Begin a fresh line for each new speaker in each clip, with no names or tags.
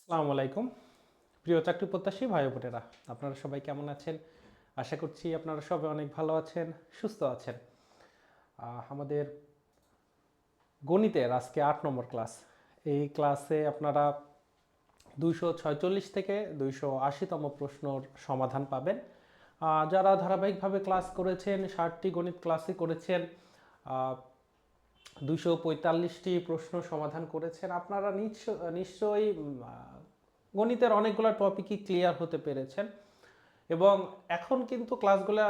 আসসালামু আলাইকুম প্রিয় চাকরি প্রত্যাশী ভাই বোনেরা, আপনারা সবাই কেমন আছেন? আশা করছি আপনারা সবাই অনেক ভালো আছেন, সুস্থ আছেন। আমাদের গণিতের আজকে 8 নম্বর ক্লাস। এই ক্লাসে আপনারা 246 থেকে 280তম প্রশ্নর সমাধান পাবেন। যারা ধারাবাহিকভাবে ক্লাস করেছেন, 60টি গণিত ক্লাসে করেছেন, 245টি প্রশ্ন সমাধান করেছেন, আপনারা নিশ্চয়ই গণিতের অনেকগুলো টপিকই ক্লিয়ার হতে পেরেছেন। এবং এখন কিন্তু ক্লাসগুলো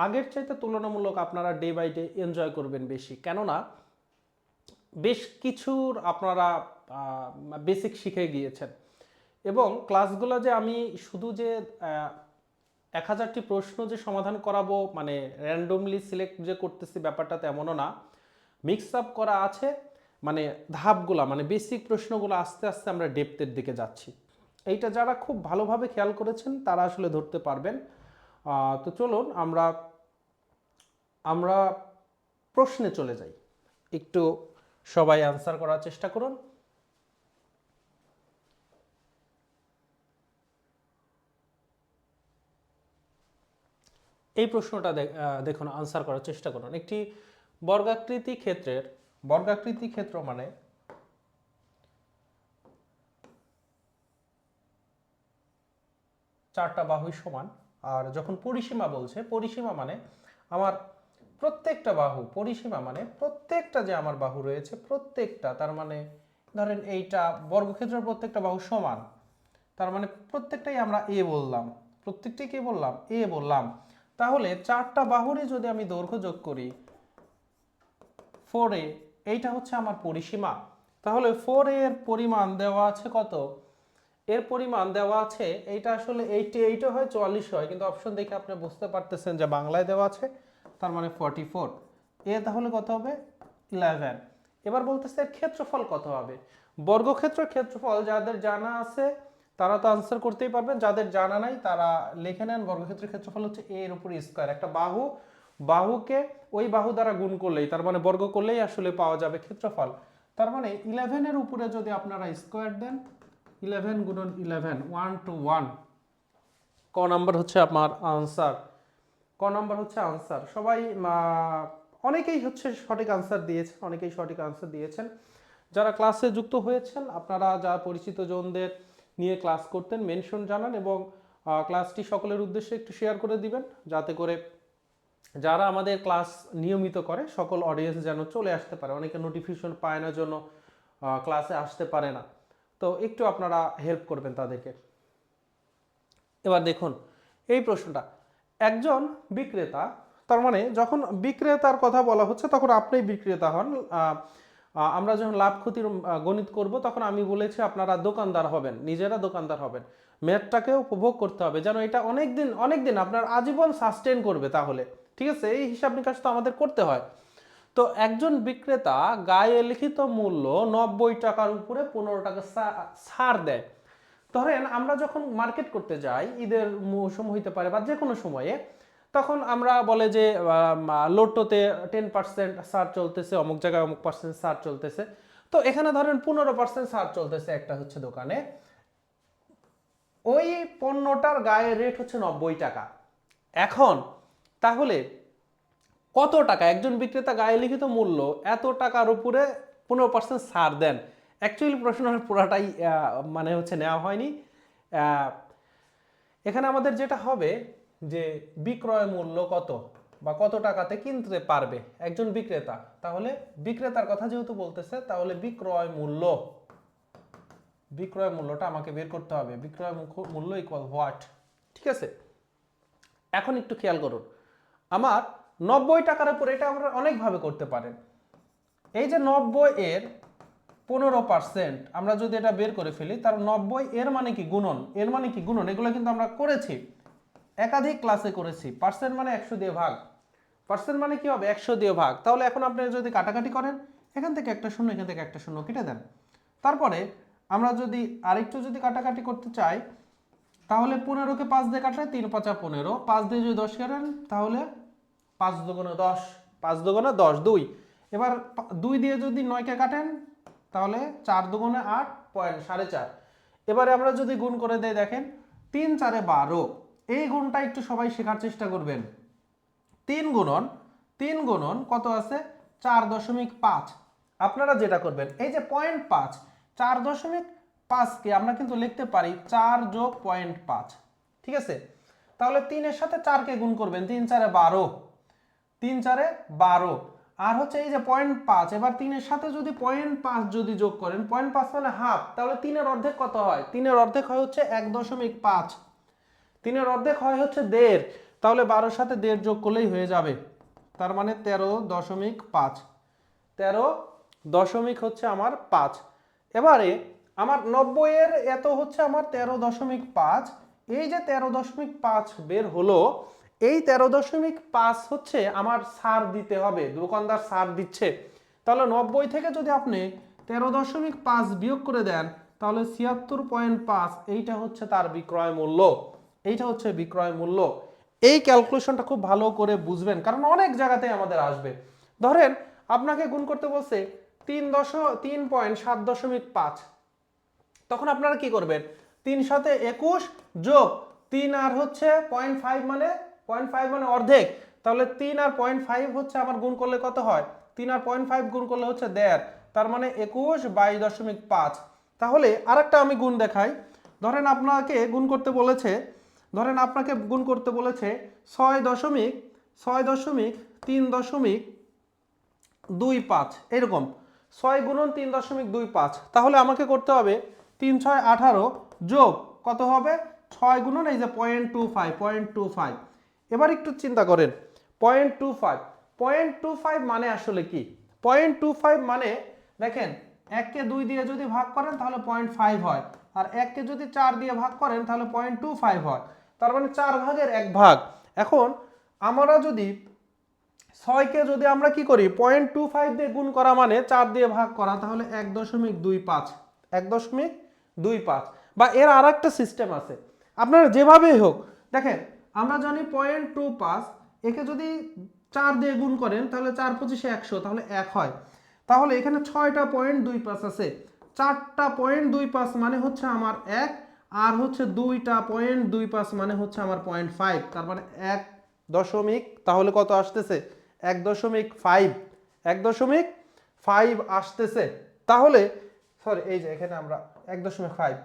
আগের চাইতে তুলনামূলক আপনারা ডে বাই ডে এনজয় করবেন বেশি, কেননা বেশ কিছুর আপনারা বেসিক শিখে গিয়েছেন। এবং ক্লাসগুলো যে আমি শুধু যে 1000টি প্রশ্ন যে সমাধান করাবো, মানে র্যান্ডমলি সিলেক্ট যে করতেছি, ব্যাপারটা তেমনও না। মিক্স আপ করা আছে, মানে ধাপগুলা, মানে বেসিক প্রশ্নগুলো আস্তে আস্তে আমরা ডেপথের দিকে যাচ্ছি। এইটা যারা খুব ভালোভাবে খেয়াল করেছেন তারা আসলে ধরতে পারবেন। তো চলুন আমরা আমরা প্রশ্নে চলে যাই। একটু সবাই আনসার করার চেষ্টা করুন। এই প্রশ্নটা দেখুন, আনসার করার চেষ্টা করুন। একটি বর্গাকৃতি ক্ষেত্র মানে চারটা বাহুই সমান। আর যখন পরিসীমা বলছে, পরিসীমা মানে আমার প্রত্যেকটা বাহু, পরিসীমা মানে প্রত্যেকটা যে আমার বাহু রয়েছে প্রত্যেকটা, তার মানে ধরেন এইটা বর্গক্ষেত্রের প্রত্যেকটা বাহু সমান, তার মানে প্রত্যেকটাই আমরা এ বললাম, প্রত্যেকটাই কি বললাম? এ বললাম। তাহলে চারটা বাহুরই যদি আমি দৈর্ঘ্য যোগ করি 4a, এইটা হচ্ছে আমার পরিসীমা। তাহলে 4a এর পরিমাণ দেওয়া আছে কত? এর পরিমাণ দেওয়া আছে, এইটা আসলে 88 হয়, 44 হয়, কিন্তু অপশন দেখে আপনি বুঝতে পারতেছেন যে বাংলায় দেওয়া আছে, তার মানে 44। এ তাহলে কত হবে? 11। এবার বলতেছে এর ক্ষেত্রফল কত হবে। বর্গক্ষেত্রের ক্ষেত্রফল যাদের জানা আছে তারা তো আনসার করতেই পারবেন, যাদের জানা নাই তারা লিখে নেন। বর্গক্ষেত্রের ক্ষেত্রফল হচ্ছে a এর উপর স্কয়ার। একটা বাহুকে ওই বাহু দ্বারা গুণ করলেই, তার মানে বর্গ করলেই আসলে পাওয়া যাবে ক্ষেত্রফল। তার মানে 11 এর উপরে যদি আপনারা স্কয়ার দেন, 11 গুণন 11, 1 to 1, ক নাম্বার হচ্ছে আমার আনসার। ক নাম্বার হচ্ছে আনসার। সবাই অনেকেই হচ্ছে সঠিক আনসার দিয়েছেন, যারা ক্লাসে যুক্ত হয়েছেন আপনারা যা পরিচিত জনদের নিয়ে ক্লাস করতেন মেনশন জানান, এবং ক্লাসটি সকলের উদ্দেশ্যে একটু শেয়ার করে দিবেন, যাতে করে যারা আমাদের ক্লাস নিয়মিত করে সকল অডিয়েন্স যেন চলে আসতে পারে। অনেকে নোটিফিকেশন পায় না, জন্য ক্লাসে আসতে পারে না। তো একটু আপনারা হেল্প করবেন তাদেরকে। এবার দেখুন এই প্রশ্নটা, একজন বিক্রেতা, তার মানে যখন বিক্রেতার কথা বলা হচ্ছে তখন আপনিই বিক্রেতা হন। আমরা যখন লাভ ক্ষতির গণিত করব তখন আমি বলেছি আপনারা দোকানদার হবেন, নিজেরা দোকানদার হবেন। ম্যাথটাকে উপভোগ করতে হবে যেন এটা অনেক দিন আপনার আজীবন সাস্টেন করবে। তাহলে ঠিক আছে, এই হিসাব নিকাশ তো আমাদের করতে হয়। তো একজন বিক্রেতা গায়ে লিখিত মূল্য 90 টাকার উপরে 15 টাকা ছাড় দেয়। ধরেন আমরা যখন মার্কেট করতে যাই, ঈদের মৌসুম হইতে পারে বা যে কোনো সময়ে, তখন আমরা বলে যে লোটোতে 10% ছাড় চলতেছে, অমুক জায়গায় অমুক পার্সেন্ট ছাড় চলতেছে। তো এখানে ধরেন 15% ছাড় চলতেছে একটা হচ্ছে দোকানে, ওই পণ্যটার গায়ে রেট হচ্ছে 90 টাকা। এখন তাহলে কত টাকা একজন বিক্রেতা গায়ে লিখিত মূল্য এত টাকার উপরে 15% ছাড় দেন? অ্যাকচুয়ালি প্রশ্নের পুরাটাই মানে হচ্ছে নেওয়া হয়নি। এখানে আমাদের যেটা হবে যে বিক্রয় মূল্য কত বা কত টাকাতে কিনতে পারবে একজন বিক্রেতা, তাহলে বিক্রেতার কথা যেহেতু বলতেছে তাহলে বিক্রয় মূল্যটা আমাকে বের করতে হবে। বিক্রয় মূল্য ইকুয়াল হোয়াট? ঠিক আছে, এখন একটু খেয়াল করুন, আমার 90 টাকার উপরে, এটা আমরা অনেকভাবে করতে পারেন। এই যে 90 এর 15% আমরা যদি এটা বের করে ফেলি, তার 90 এর মানে কি গুণন, এর মানে কি গুণন, এগুলো কিন্তু আমরা করেছি, একাধিক ক্লাসে করেছি। পার্সেন্ট মানে 100 দিয়ে ভাগ, পার্সেন্ট মানে কি হবে? 100 দিয়ে ভাগ। তাহলে এখন আপনি যদি কাটাকাটি করেন, এখান থেকে একটা শূন্য, এখান থেকে একটা শূন্য কেটে দেন। তারপরে আমরা যদি আরেকটু যদি কাটাকাটি করতে চাই, তাহলে 15কে 5 দিয়ে কাটলে 3 5 15, 5 দিয়ে যদি 10 কাটেন তাহলে 5 দুগুণে 10, 5 দুগুণে 10, 2। এবার 2 দিয়ে যদি 9কে কাটেন তাহলে 4 দুগুণে 8, 4.5। এবারে আমরা যদি গুণ করে দেই, দেখেন 3 4 12, এই গুণটা একটু সবাই শেখার চেষ্টা করবেন। 3 গুণন কত আছে 4.5। আপনারা যেটা করবেন, এই যে 0.5, 4.5কে আমরা কিন্তু লিখতে পারি 4 যোগ 0.5, ঠিক আছে। তাহলে 3 এর সাথে 4কে গুণ করবেন, 3 4 12, 3 4 12, আর হচ্ছে এই যে 0.5, এবার 3 এর সাথে যদি 0.5 যদি যোগ করেন, 0.5 মানে হাফ, তাহলে 3 এর অর্ধেক কত হয়? 3 এর অর্ধেক হয় হচ্ছে 1.5, 3 এর অর্ধেক হয় হচ্ছে 1.5, তাহলে 12 সাথে 1.5 যোগ করলেই হয়ে যাবে, তার মানে 13.5, 13 হচ্ছে আমার 5। এবারে আমার 90 এর এত হচ্ছে আমার 13.5, এই যে 13.5 বের হলো, এই 13.5 হচ্ছে আমার ছাড় দিতে হবে, দোকানদার ছাড় দিচ্ছে। তাহলে 90 থেকে যদি আপনি 13.5 বিয়োগ করে দেন, তাহলে 76.5, এইটা হচ্ছে তার বিক্রয় মূল্য, এইটা হচ্ছে বিক্রয় মূল্য। এই ক্যালকুলেশনটা খুব ভালো করে বুঝবেন, কারণ অনেক জায়গাতে আমাদের আসবে। ধরেন আপনাকে গুণ করতে বলছে 3.7.5, তখন আপনারা কি করবেন? 3 সাথে 21 যোগ 3 আর হচ্ছে 0.5, মানে 0.5 মানে অর্ধেক, তাহলে 3 আর 0.5 হচ্ছে আমার গুণ করলে কত হয়? 3 আর 0.5 গুণ করলে হচ্ছে 1.5, তার মানে 21 22.5। তাহলে আরেকটা আমি গুণ দেখাই। ধরেন আপনাকে গুণ করতে বলেছে, 6.3.25, এরকম 6 গুণন 3.25। তাহলে আমাকে করতে হবে 3 6 18 যোগ কত হবে 6 গুণন এই যে 0.25। এবার একটু চিন্তা করেন, 0.25 মানে আসলে কি? 0.25 মানে দেখেন, 1 কে 2 দিয়ে যদি ভাগ করেন তাহলে 0.5 হয়, আর 1 কে যদি 4 দিয়ে ভাগ করেন তাহলে 0.25 হয়, তার মানে 4 ভাগের 1 ভাগ। এখন আমরা যদি 6 কে যদি আমরা কি করি 0.25 দিয়ে গুণ করা মানে 4 দিয়ে ভাগ করা, তাহলে 1.25, বা এর আর একটা সিস্টেম আছে, আপনারা যেভাবেই হোক। দেখেন আমরা জানি 0.25, একে যদি 4 দিয়ে গুণ করেন তাহলে 4 25 100, তাহলে 1 হয়। তাহলে এখানে 6টা 0.25 আছে, 4টা 0.25 মানে হচ্ছে আমার 1, আর হচ্ছে 2টা 0.25 মানে হচ্ছে আমার 0.5, তার মানে 1 দশমিক, তাহলে কত আসতেছে 1.5 আসতেছে। তাহলে সরি, এই যে এখানে আমরা 1.5,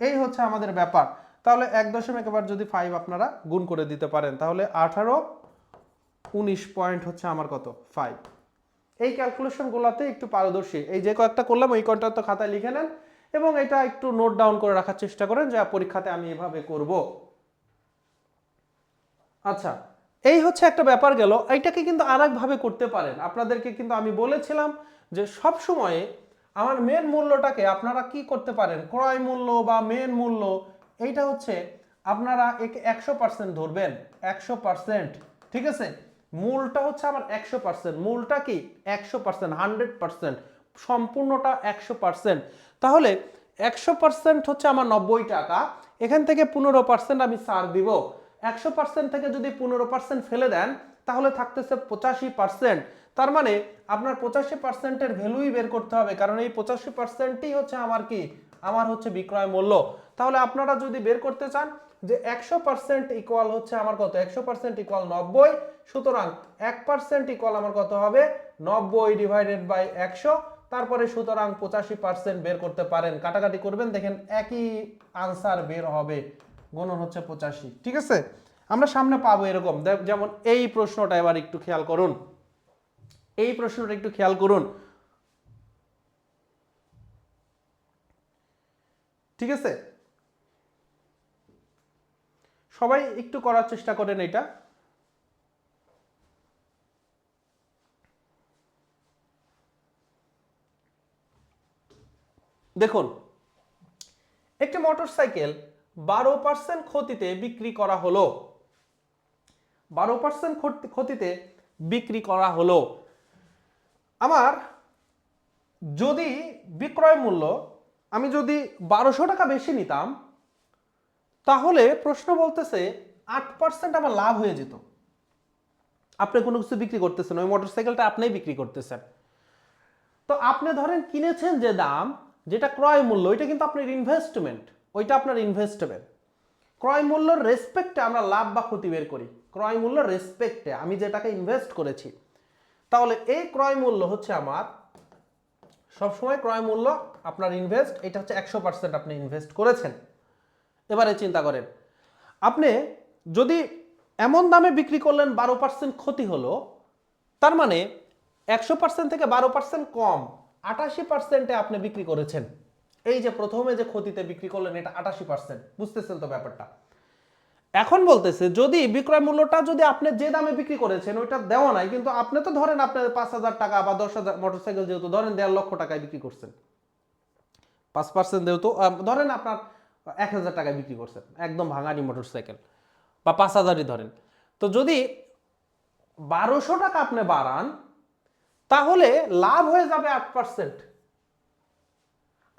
এই হচ্ছে আমাদের ব্যাপার। তাহলে 1.5 আপনারা গুণ করে দিতে পারেন, তাহলে 18 19 পয়েন্ট হচ্ছে আমার কত 5। এই ক্যালকুলেশন গুলাতে একটু পারদর্শী, এই যে কয়েকটা করলাম এই কয়েকটা তো খাতায় লিখে নেন, এবং এটা একটু নোট ডাউন করে রাখার চেষ্টা করেন যে পরীক্ষাতে আমি এভাবে করব। আচ্ছা, এই হচ্ছে একটা ব্যাপার গেল। এইটাকে কিন্তু আরেকভাবে করতে পারেন, আপনাদেরকে কিন্তু আমি বলেছিলাম যে সব সময়ে আমার মেন মূল্যটাকে আপনারা কি করতে পারেন, ক্রয় মূল্য বা মেন মূল্য, এইটা হচ্ছে আপনারা একে 100% ধরবেন, 100%, ঠিক আছে। মূলটা হচ্ছে আমার 100%, মূলটা কি 100%, 100%, সম্পূর্ণটা 100%। তাহলে 100% হচ্ছে আমার 90 টাকা, এখান থেকে 15% আমি ছাড় দিব। 100% থেকে যদি 15% ফেলে দেন তাহলে থাকতেছে 85%। তার মানে আপনার 85%-এর ভ্যালুই বের করতে হবে, কারণ এই 85%ই হচ্ছে আমার কি, আমার হচ্ছে বিক্রয় মূল্য। তাহলে আপনারা যদি বের করতে চান যে 100% ইকুয়াল হচ্ছে আমার কত, 100% ইকুয়াল 90, সুতরাং 1% ইকুয়াল আমার কত হবে 90/100, তারপরে সুতরাং 85% বের করতে পারেন, কাটাকাটি করবেন, দেখেন একই আনসার বের হবে, গুণন হচ্ছে 85, ঠিক আছে। আমরা সামনে পাবো এরকম, যেমন এই প্রশ্নটা এবার একটু খেয়াল করুন, এই প্রশ্নটা একটু খেয়াল করুন, ঠিক আছে। সবাই একটু করার চেষ্টা করেন এটা। দেখুন, একটি মোটরসাইকেল 12% ক্ষতিতে বিক্রি করা হলো, 12% ক্ষতিতে বিক্রি করা হলো। আমার যদি বিক্রয় মূল্য আমি যদি 1200 টাকা বেশি নিতাম, তাহলে প্রশ্ন বলতেছে 8% আমার লাভ হয়ে যেত। আপনি কোনো কিছু বিক্রি করতেছেন, ওই মোটরসাইকেলটা আপনিই বিক্রি করতেছেন, তো আপনি ধরেন কিনেছেন যে দাম, যেটা ক্রয় মূল্য, এটা কিন্তু আপনার ইনভেস্টমেন্ট, ওইটা আপনার ইনভেস্টেবল। ক্রয় মূল্যর রেসপেক্টে আমরা লাভ বা ক্ষতি বের করি, ক্রয় মূল্যর রেসপেক্টে আমি যেটাকে ইনভেস্ট করেছি। তাহলে এই ক্রয় মূল্য হচ্ছে আমার সবসময় ক্রয় মূল্য আপনার ইনভেস্ট, এটা হচ্ছে 100% আপনি ইনভেস্ট করেছেন। এবারে চিন্তা করেন, আপনি যদি এমন দামে বিক্রি করলেন 12% ক্ষতি হলো, তার মানে 100% থেকে 12% কম 88%-এ আপনি বিক্রি করেছেন। এই যে প্রথমে যে ক্ষতিতে বিক্রি করলেন এটা 88%, বুঝতেছেন তো ব্যাপারটা। এখন বলতেছে যদি বিক্রয় মূল্যটা যদি আপনি যে দামে বিক্রি করেছেন ওইটা দেওয়া নাই, কিন্তু আপনি তো ধরেন আপনার 5,000 টাকা বা 10,000 মোটরসাইকেল যেহেতু ধরেন 1.5 লক্ষ টাকায় বিক্রি করছেন, 5% যেহেতু ধরেন আপনার 1,000 টাকায় বিক্রি করছেন একদম ভাঙানি মোটরসাইকেল, বা 5,000-ই ধরেন। তো যদি 1200 টাকা আপনি বাড়ান তাহলে লাভ হয়ে যাবে 8%।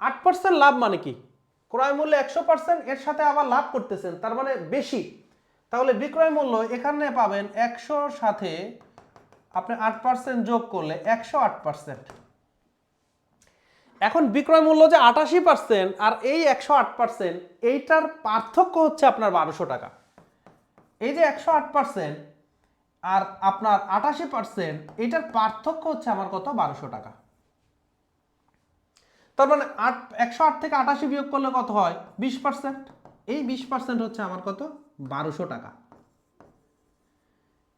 8% লাভ মানে কি? ক্রয় মূল্য 100%, এর সাথে আবার লাভ করতেছেন, তার মানে বেশি। তাহলে বিক্রয় মূল্য এখানে পাবেন 100-র সাথে আপনি 8% যোগ করলে 108%। এখন বিক্রয় মূল্য যে 88% আর এই 108%, এইটার পার্থক্য হচ্ছে আপনার 1200 টাকা। এই যে 108% আর আপনার 88%, এইটার পার্থক্য হচ্ছে আমার কত? 1200 টাকা। তার মানে 108 থেকে 88 বিয়োগ করলে কত হয়? 20%। এই 20% হচ্ছে আমার কত? 1200 টাকা।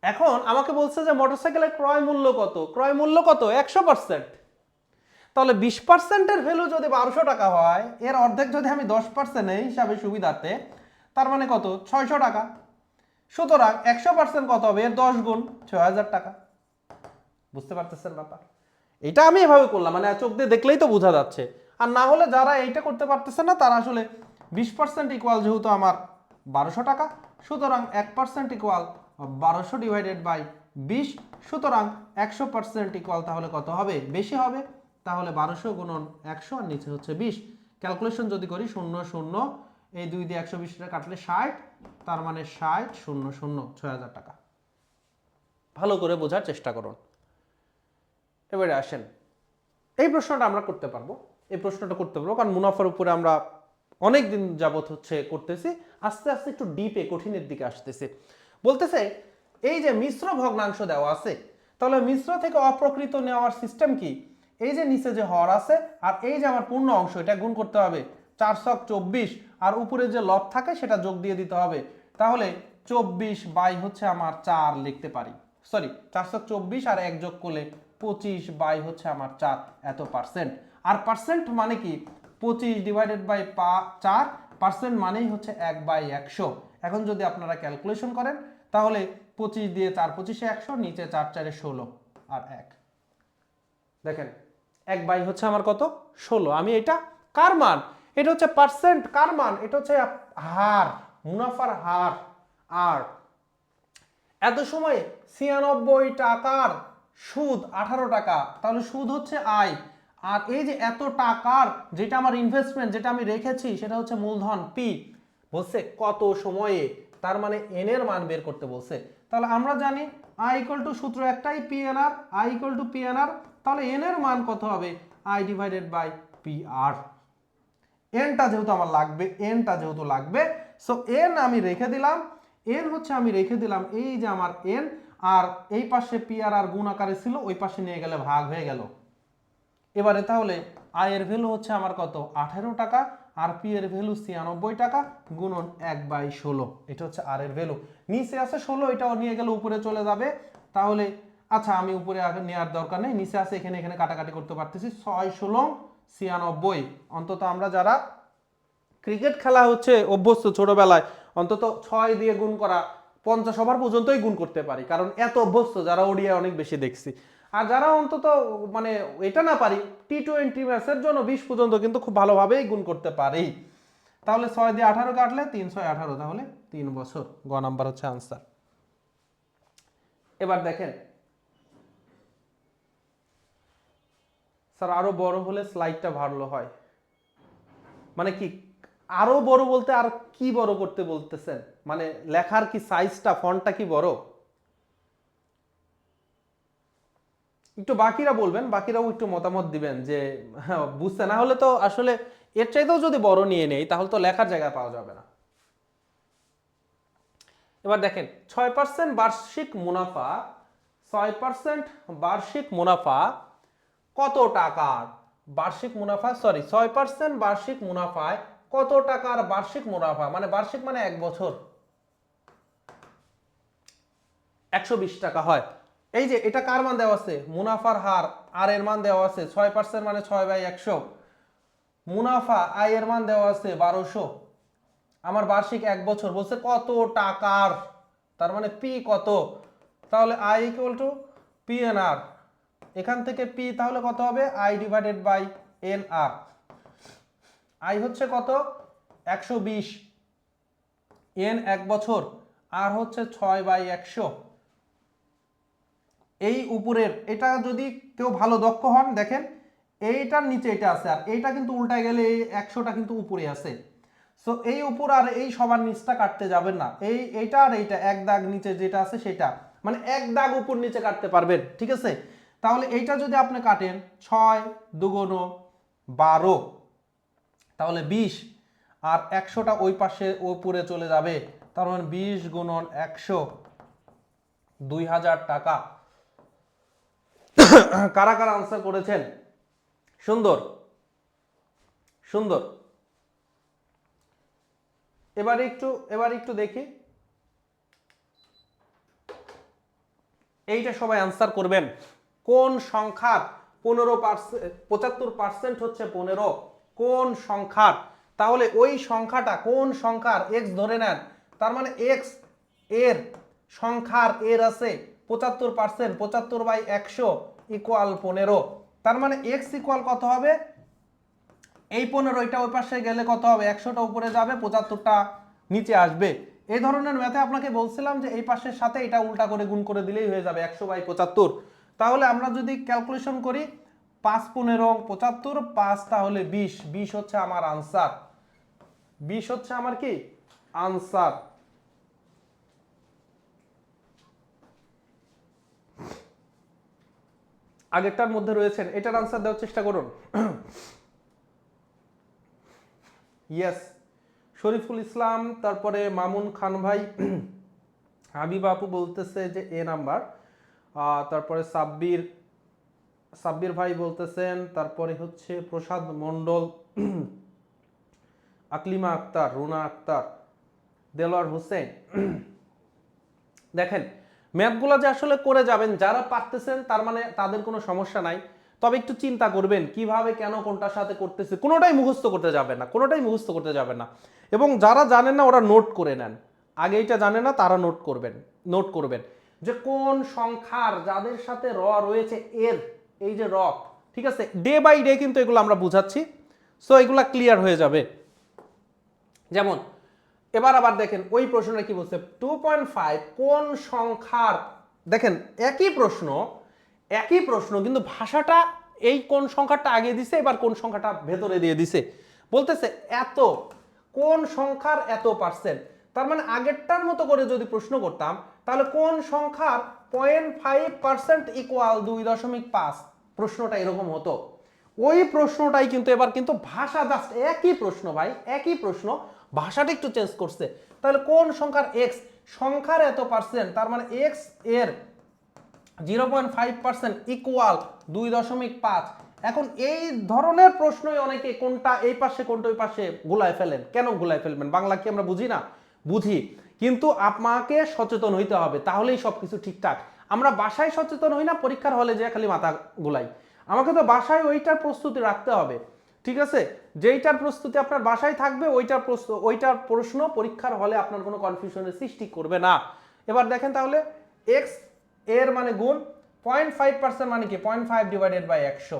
এখন আমাকে বলছে যে মোটরসাইকেলের ক্রয় মূল্য কত? ক্রয় মূল্য কত? 100%। তাহলে 20%-এর ভ্যালু যদি 1200 টাকা হয়, এর অর্ধেক যদি আমি 10% এই হিসাবে সুবিধাতে, তার মানে কত? 600 টাকা। সুতরাং 100% কত হবে? এর 10 গুণ, 6000 টাকা। বুঝতে পারতেছেন ব্যাপার? এটা আমি এভাবে করলাম, মানে চোখ দিয়ে দেখলেই তো বোঝা যাচ্ছে। আর না হলে যারা এইটা করতে পারতেছে না তারা আসলে 20% ইকুয়াল যেহেতু আমার 1200 টাকা, সুতরাং 1% ইকুয়াল 1200 ডিভাইডেড বাই 20, সুতরাং 100% ইকুয়াল তাহলে কত হবে? বেশি হবে। তাহলে 1200 গুণন 100 আর নিচে হচ্ছে 20। ক্যালকুলেশন যদি করি 0 0, এই 2 দিয়ে 120 টাকা কাটলে 60, তার মানে 60 0 0 6000 টাকা। ভালো করে বোঝার চেষ্টা করুন। এবারে আসেন, এই প্রশ্নটা আমরা করতে পারবো, এই প্রশ্নটা করতে পারবো কারণ মুনাফার উপরে আমরা অনেক দিন যাবত হচ্ছে করতেছি, আস্তে আস্তে একটু ডিপে কঠিনের দিকে আসতেছে। বলতেছে এই যে মিশ্র ভগ্নাংশ দেওয়া আছে, তাহলে মিশ্র থেকে অপ্রকৃত নেওয়ার সিস্টেম কি? এই যে নিচে যে হর আছে আর এই যে আমার পূর্ণ অংশ, এটা গুণ করতে হবে 4 ছক 24, আর উপরে যে লব থাকে সেটা যোগ দিয়ে দিতে হবে। তাহলে 24 বাই হচ্ছে আমার 4 লিখতে পারি, সরি 4 ছক 24 আর 1 যোগ করলে 25 বাই হচ্ছে আমার 4 এত পার্সেন্ট। আর পার্সেন্ট মানে কি? 25 ডিভাইডেড বাই 4, পার্সেন্ট মানেই হচ্ছে 1/100। এখন যদি আপনারা ক্যালকুলেশন করেন তাহলে 25 দিয়ে 4 25-এ 100, নিচে 4 4-এ 16 আর 1, দেখেন 1 হচ্ছে আমার কত? 16। আমি এটা কার মান? এটা হচ্ছে পার্সেন্ট। কার মান? এটা হচ্ছে হার, মুনাফার হার। আর এত সময় 96 টাকার সুদ 18 টাকা, তাহলে সুদ হচ্ছে আয়। আর এই যে এত টাকার যেটা আমার ইনভেস্টমেন্ট, যেটা আমি রেখেছি, সেটা হচ্ছে মূলধন পি। বলছে কত সময়ে, তার মানে এন এর মান বের করতে বলছে। তাহলে আমরা জানি আই ইকুয়াল টু, সূত্র একটাই, P N R, I equal to P N R. তাহলে এন এর মান কত হবে? I divided by P R. এনটা যেহেতু আমার লাগবে, এনটা যেহেতু লাগবে, সো এন আমি রেখে দিলাম। এন হচ্ছে আমি রেখে দিলাম এই যে আমার এন, আর এই পাশে পি আর আর গুণ আকারে ছিল, ওই পাশে নিয়ে গেলে ভাগ হয়ে গেল। এবারে তাহলে আই এর ভ্যালু হচ্ছে আমার কত? 18 টাকা, আর পি এর ভ্যালু 96 টাকা, গুণন 1/16। এটা হচ্ছে আর এর ভ্যালু। নিচে আছে 16, এটাও নিয়ে গেলে উপরে চলে যাবে। তাহলে আচ্ছা আমি উপরে আগে নেওয়ার দরকার নেই, নিচে আছে, এখানে এখানে কাটাকাটি করতে পারতেছি। 6 16 96। অন্তত আমরা যারা ক্রিকেট খেলা হচ্ছে অভ্যস্ত ছোটবেলায়, অন্তত 6 দিয়ে গুণ করা 50 ওভার পর্যন্তই গুণ করতে পারি, কারণ এত অভ্যস্ত, যারা ওডিআই অনেক বেশি দেখছি। আর যারা অন্তত মানে এটা না পারি, টি-20 ম্যাচের জন্য 20 পর্যন্ত কিন্তু খুব ভালোভাবেই গুণ করতে পারি। তাহলে 6 দিয়ে 18 কাটলে 318, তাহলে 3 বছর। গ নাম্বার হচ্ছে আনসার। এবার দেখেন স্যার আরো বড় হলে স্লাইডটা ভালো হয়, মানে কি আরো বড় বলতে আর কি বড় করতে বলতেছেন? মানে লেখার কি সাইজটা, ফন্টটা কি বড়? একটু বাকিরা বলবেন, বাকিরাও একটু মতামত দিবেন যে বুঝতে, না হলে তো আসলে এর চাইতেও যদি বড় নিয়ে নেই তাহলে তো লেখার জায়গা পাওয়া যাবে না। এবার দেখেন 6% বার্ষিক মুনাফা, 6% বার্ষিক মুনাফা কত টাকার? বার্ষিক মুনাফা, সরি 6% বার্ষিক মুনাফায় কত টাকার বার্ষিক মুনাফা, মানে বার্ষিক মানে 1 বছর 120 টাকা হয়। এই যে এটা কার মান দেওয়া আছে? মুনাফার হার আর এর মান দেওয়া আছে 6% মানে 6/100। মুনাফা আয় এর মান দেওয়া আছে 1200। আমার বার্ষিক 1 বছর বলছে কত টাকার, তার মানে পি কত, তাহলে I equal to P N R. এখান থেকে পি তাহলে কত হবে? I divided by N R. I হচ্ছে কত? 120, এন 1 বছর, আর হচ্ছে 6/100। এই উপরের এটা যদি কেউ ভালো দক্ষ হন, দেখেন এইটার নিচে এটা আছে, আর এইটা কিন্তু উল্টায় গেলে এই 100টা কিন্তু উপরে আছে। সো এই উপর আর এই সবার নিচটা কাটতে যাবেন না, এইটা আর এইটা এক দাগ নিচে যেটা আছে সেটা, মানে এক দাগ উপর নিচে কাটতে পারবেন, ঠিক আছে? তাহলে এইটা যদি আপনি কাটেন 6 দুগুণ 12, তাহলে 20, আর 100টা ওই পাশে উপরে চলে যাবে, তার মানে 20 গুণন 100, 2000 টাকা। কারা কারা আনসার করেছেন? সুন্দর সুন্দর। এবার একটু দেখি, এইটা সবাই আনসার করবেন। কোন সংখ্যার 15%, 75% হচ্ছে 15, কোন সংখ্যার? তাহলে ওই সংখ্যাটা কোন সংখ্যার, এক্স ধরে নেন, তার মানে এক্স এর সংখ্যার এর আছে 75%, 75/100 ইকুয়াল 15, তার মানে এক্স ইকুয়াল কত হবে? এই 15টা ওই পাশে গেলে কত হবে? 100টা উপরে যাবে, 75টা নিচে আসবে। এই ধরনের ম্যাথে আপনাকে বলছিলাম যে এই পাশের সাথে এটা উল্টা করে গুণ করে দিলেই হয়ে যাবে 100/75। তাহলে আমরা যদি ক্যালকুলেশন করি 5 15 75, 5 তাহলে 20, 20 হচ্ছে আমার আনসার, 20 হচ্ছে আমার কি আনসার। আগেরটার মধ্যে রয়েছেন, এটার আনসার দেওয়ার চেষ্টা করুন। ইয়েস, শরীফুল ইসলাম, তারপরে মামুন খান ভাই, হাবিব আপু বলতেছে যে এ নাম্বার, তারপরে সাব্বির ভাই বলতেছেন, তারপরে হচ্ছে প্রসাদ মণ্ডল, আকলিমা আক্তার, রুনা আক্তার, দেলোয়ার হোসেন। দেখেন ম্যাথগুলো যে আসলে করে যাবেন, যারা পারতেছেন তার মানে তাদের কোনো সমস্যা নাই, তবে একটু চিন্তা করবেন কিভাবে কেন কোনটার সাথে করতেছে, কোনোটাই মুখস্থ করতে যাবেন না, কোনোটাই মুখস্থ করতে যাবেন না। এবং যারা জানেন না ওরা নোট করে নেন, আগে এটা জানে না তারা নোট করবেন যে কোন সংখ্যার যাদের সাথে র রয়েছে এর, এই যে র, ঠিক আছে? ডে বাই ডে কিন্তু এগুলো আমরা বুঝাচ্ছি, সো এগুলা ক্লিয়ার হয়ে যাবে। যেমন এবার আবার দেখেন ওই প্রশ্নটা কি বলছে, 2.5 কোন সংখ্যার, দেখেন একই প্রশ্ন কিন্তু ভাষাটা এই কোন সংখ্যাটা আগে দিছে, এবার কোন সংখ্যাটা ভেতরে দিয়ে দিছে, বলতেছে এত, কোন সংখ্যার এত পার্সেন্ট। তার মানে আগেরটার মতো করে যদি প্রশ্ন করতাম তাহলে কোন সংখ্যার 0.5% ইকুয়াল 2.5, প্রশ্নটা এরকম হতো। ওই প্রশ্নটাই কিন্তু এবার কিন্তু ভাষা জাস্ট একই প্রশ্ন ভাই, একই প্রশ্ন, ভাষাটা একটু চেঞ্জ করছে। তাহলে কোন সংখ্যার এক্স, সংখ্যার এত পার্সেন্ট, তার মানে এক্স এর 0.5% ইকুয়াল 2.5। এখন এই ধরনের প্রশ্নই অনেকে কোনটা এই পাশে কোনটা ওই পাশে গুলায় ফেলেন। কেন গুলায় ফেলবেন? বাংলা কি আমরা বুঝি না? বুঝি, কিন্তু আপনাকে সচেতন হইতে হবে, তাহলেই সবকিছু ঠিকঠাক। আমরা বাসায় সচেতন হই না, পরীক্ষার হলে যে খালি মাথা গুলাই। আমাকে তো বাসায় ওইটার প্রস্তুতি রাখতে হবে, ঠিক আছে? যেইটার প্রস্তুতি আপনার বাসায় থাকবে ওইটার প্রশ্ন পরীক্ষার হলে আপনার কোনো কনফিউশনের সৃষ্টি করবে না। এবার দেখেন তাহলে এক্স এর মানে গুণ 0.5% মানে কি 0.5 ডিভাইডেড বাই 100,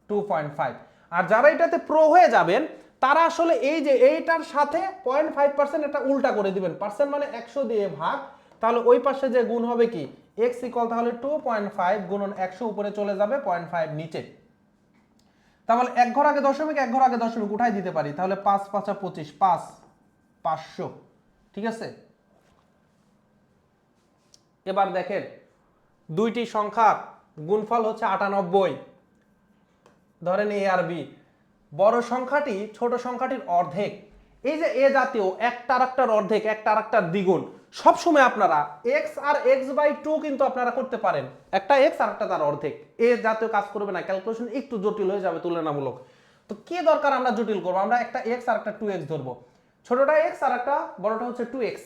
2.5। আর যারা এটাতে প্রো হয়ে যাবেন তারা আসলে এই যে এইটার সাথে 0.5% এটা উল্টা করে দিবেন, পার্সেন্ট মানে 100 দিয়ে ভাগ, তাহলে ওই পাশে যে গুণ হবে কি x ইকুয়াল তাহলে 2.5 গুণন 100 উপরে চলে যাবে 0.5 নিচে। তাহলে এক ঘর আগে দশমিক উঠাই দিতে পারি, তাহলে 5 5 25, 5 500, ঠিক আছে? এবার দেখেন দুইটি সংখ্যার গুণফল হচ্ছে 98, ধরেন এ আর বি, বড় সংখ্যাটি ছোট সংখ্যাটির অর্ধেক। এই যে এ জাতীয় একটা আরেকটার অর্ধেক, একটা আরেকটার দ্বিগুণ, সবসময় আপনারা এক্স আর এক্স বাই টু কিন্তু আপনারা করতে পারেন। একটা এক্স আর একটা তার অর্ধেক, এ জাতীয় কাজ করবে না, ক্যালকুলেশন একটু জটিল হয়ে যাবে তুলনামূলক। তো কি দরকার আমরা জটিল করবো, আমরা একটা এক্স আর একটা টু এক্স ধরবো, ছোটটা এক্স আর একটা বড়টা হচ্ছে টু এক্স।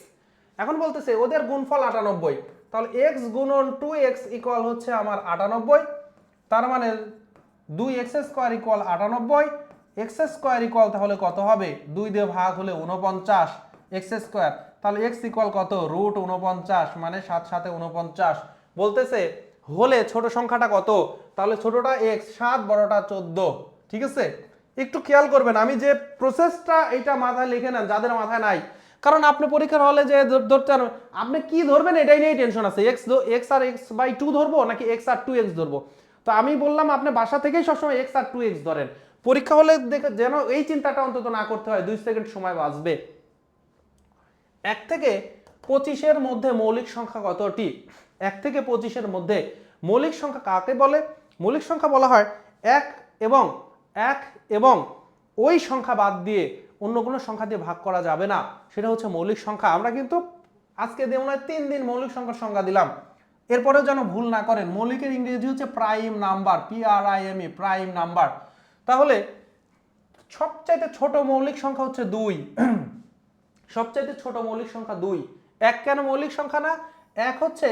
এখন বলতেছে ওদের গুণফল 98, তাহলে এক্স গুণন টু এক্স ইকুয়াল হচ্ছে আমার 98, তার মানে 2x square equal 98, x square equal তাহলে কত হবে, 2 দিয়ে ভাগ হলে 49 এক্স স্কোয়ার, তাহলে এক্স ইকুয়াল কত রুট 49, মানে 7 7 49। বলতেছে হলে ছোট সংখ্যাটা কত, তাহলে ছোটটা এক্স 7, বড়টা 14। ঠিক আছে, একটু খেয়াল করবেন, আমি যে প্রসেসটা এটা মাথায় লিখে নেন যাদের মাথায় নাই, কারণ আপনি পরীক্ষার হলে যে ধরতে আপনি কি ধরবেন এটাই নিয়ে টেনশন আছে, এক্স আর এক্স বাই টু ধরবো নাকি এক্স আর টু এক্স ধরবো। তো আমি বললাম আপনি বাসা থেকেই সবসময় এক্স আর টু এক্স ধরেন, পরীক্ষা হলে দেখে যেন এই চিন্তাটা অন্তত না করতে হয়, 2 সেকেন্ড সময় বাঁচবে। 1 থেকে 25-এর মধ্যে মৌলিক সংখ্যা কতটি? 1 থেকে 25-এর মধ্যে মৌলিক সংখ্যা কাকে বলে? মৌলিক সংখ্যা বলা হয় এক এবং ওই সংখ্যা বাদ দিয়ে অন্য কোনো সংখ্যা দিয়ে ভাগ করা যাবে না, সেটা হচ্ছে মৌলিক সংখ্যা। আমরা কিন্তু আজকে মনে হয় 3 দিন মৌলিক সংখ্যার সংজ্ঞা দিলাম, এরপরেও যেন ভুল না করেন। মৌলিকের ইংরেজি হচ্ছে prime number, PRIME, prime number. তাহলে সবচাইতে ছোট মৌলিক সংখ্যা হচ্ছে 2, সবচাইতে ছোট মৌলিক সংখ্যা 2। 1 কেন মৌলিক সংখ্যা না? 1 হচ্ছে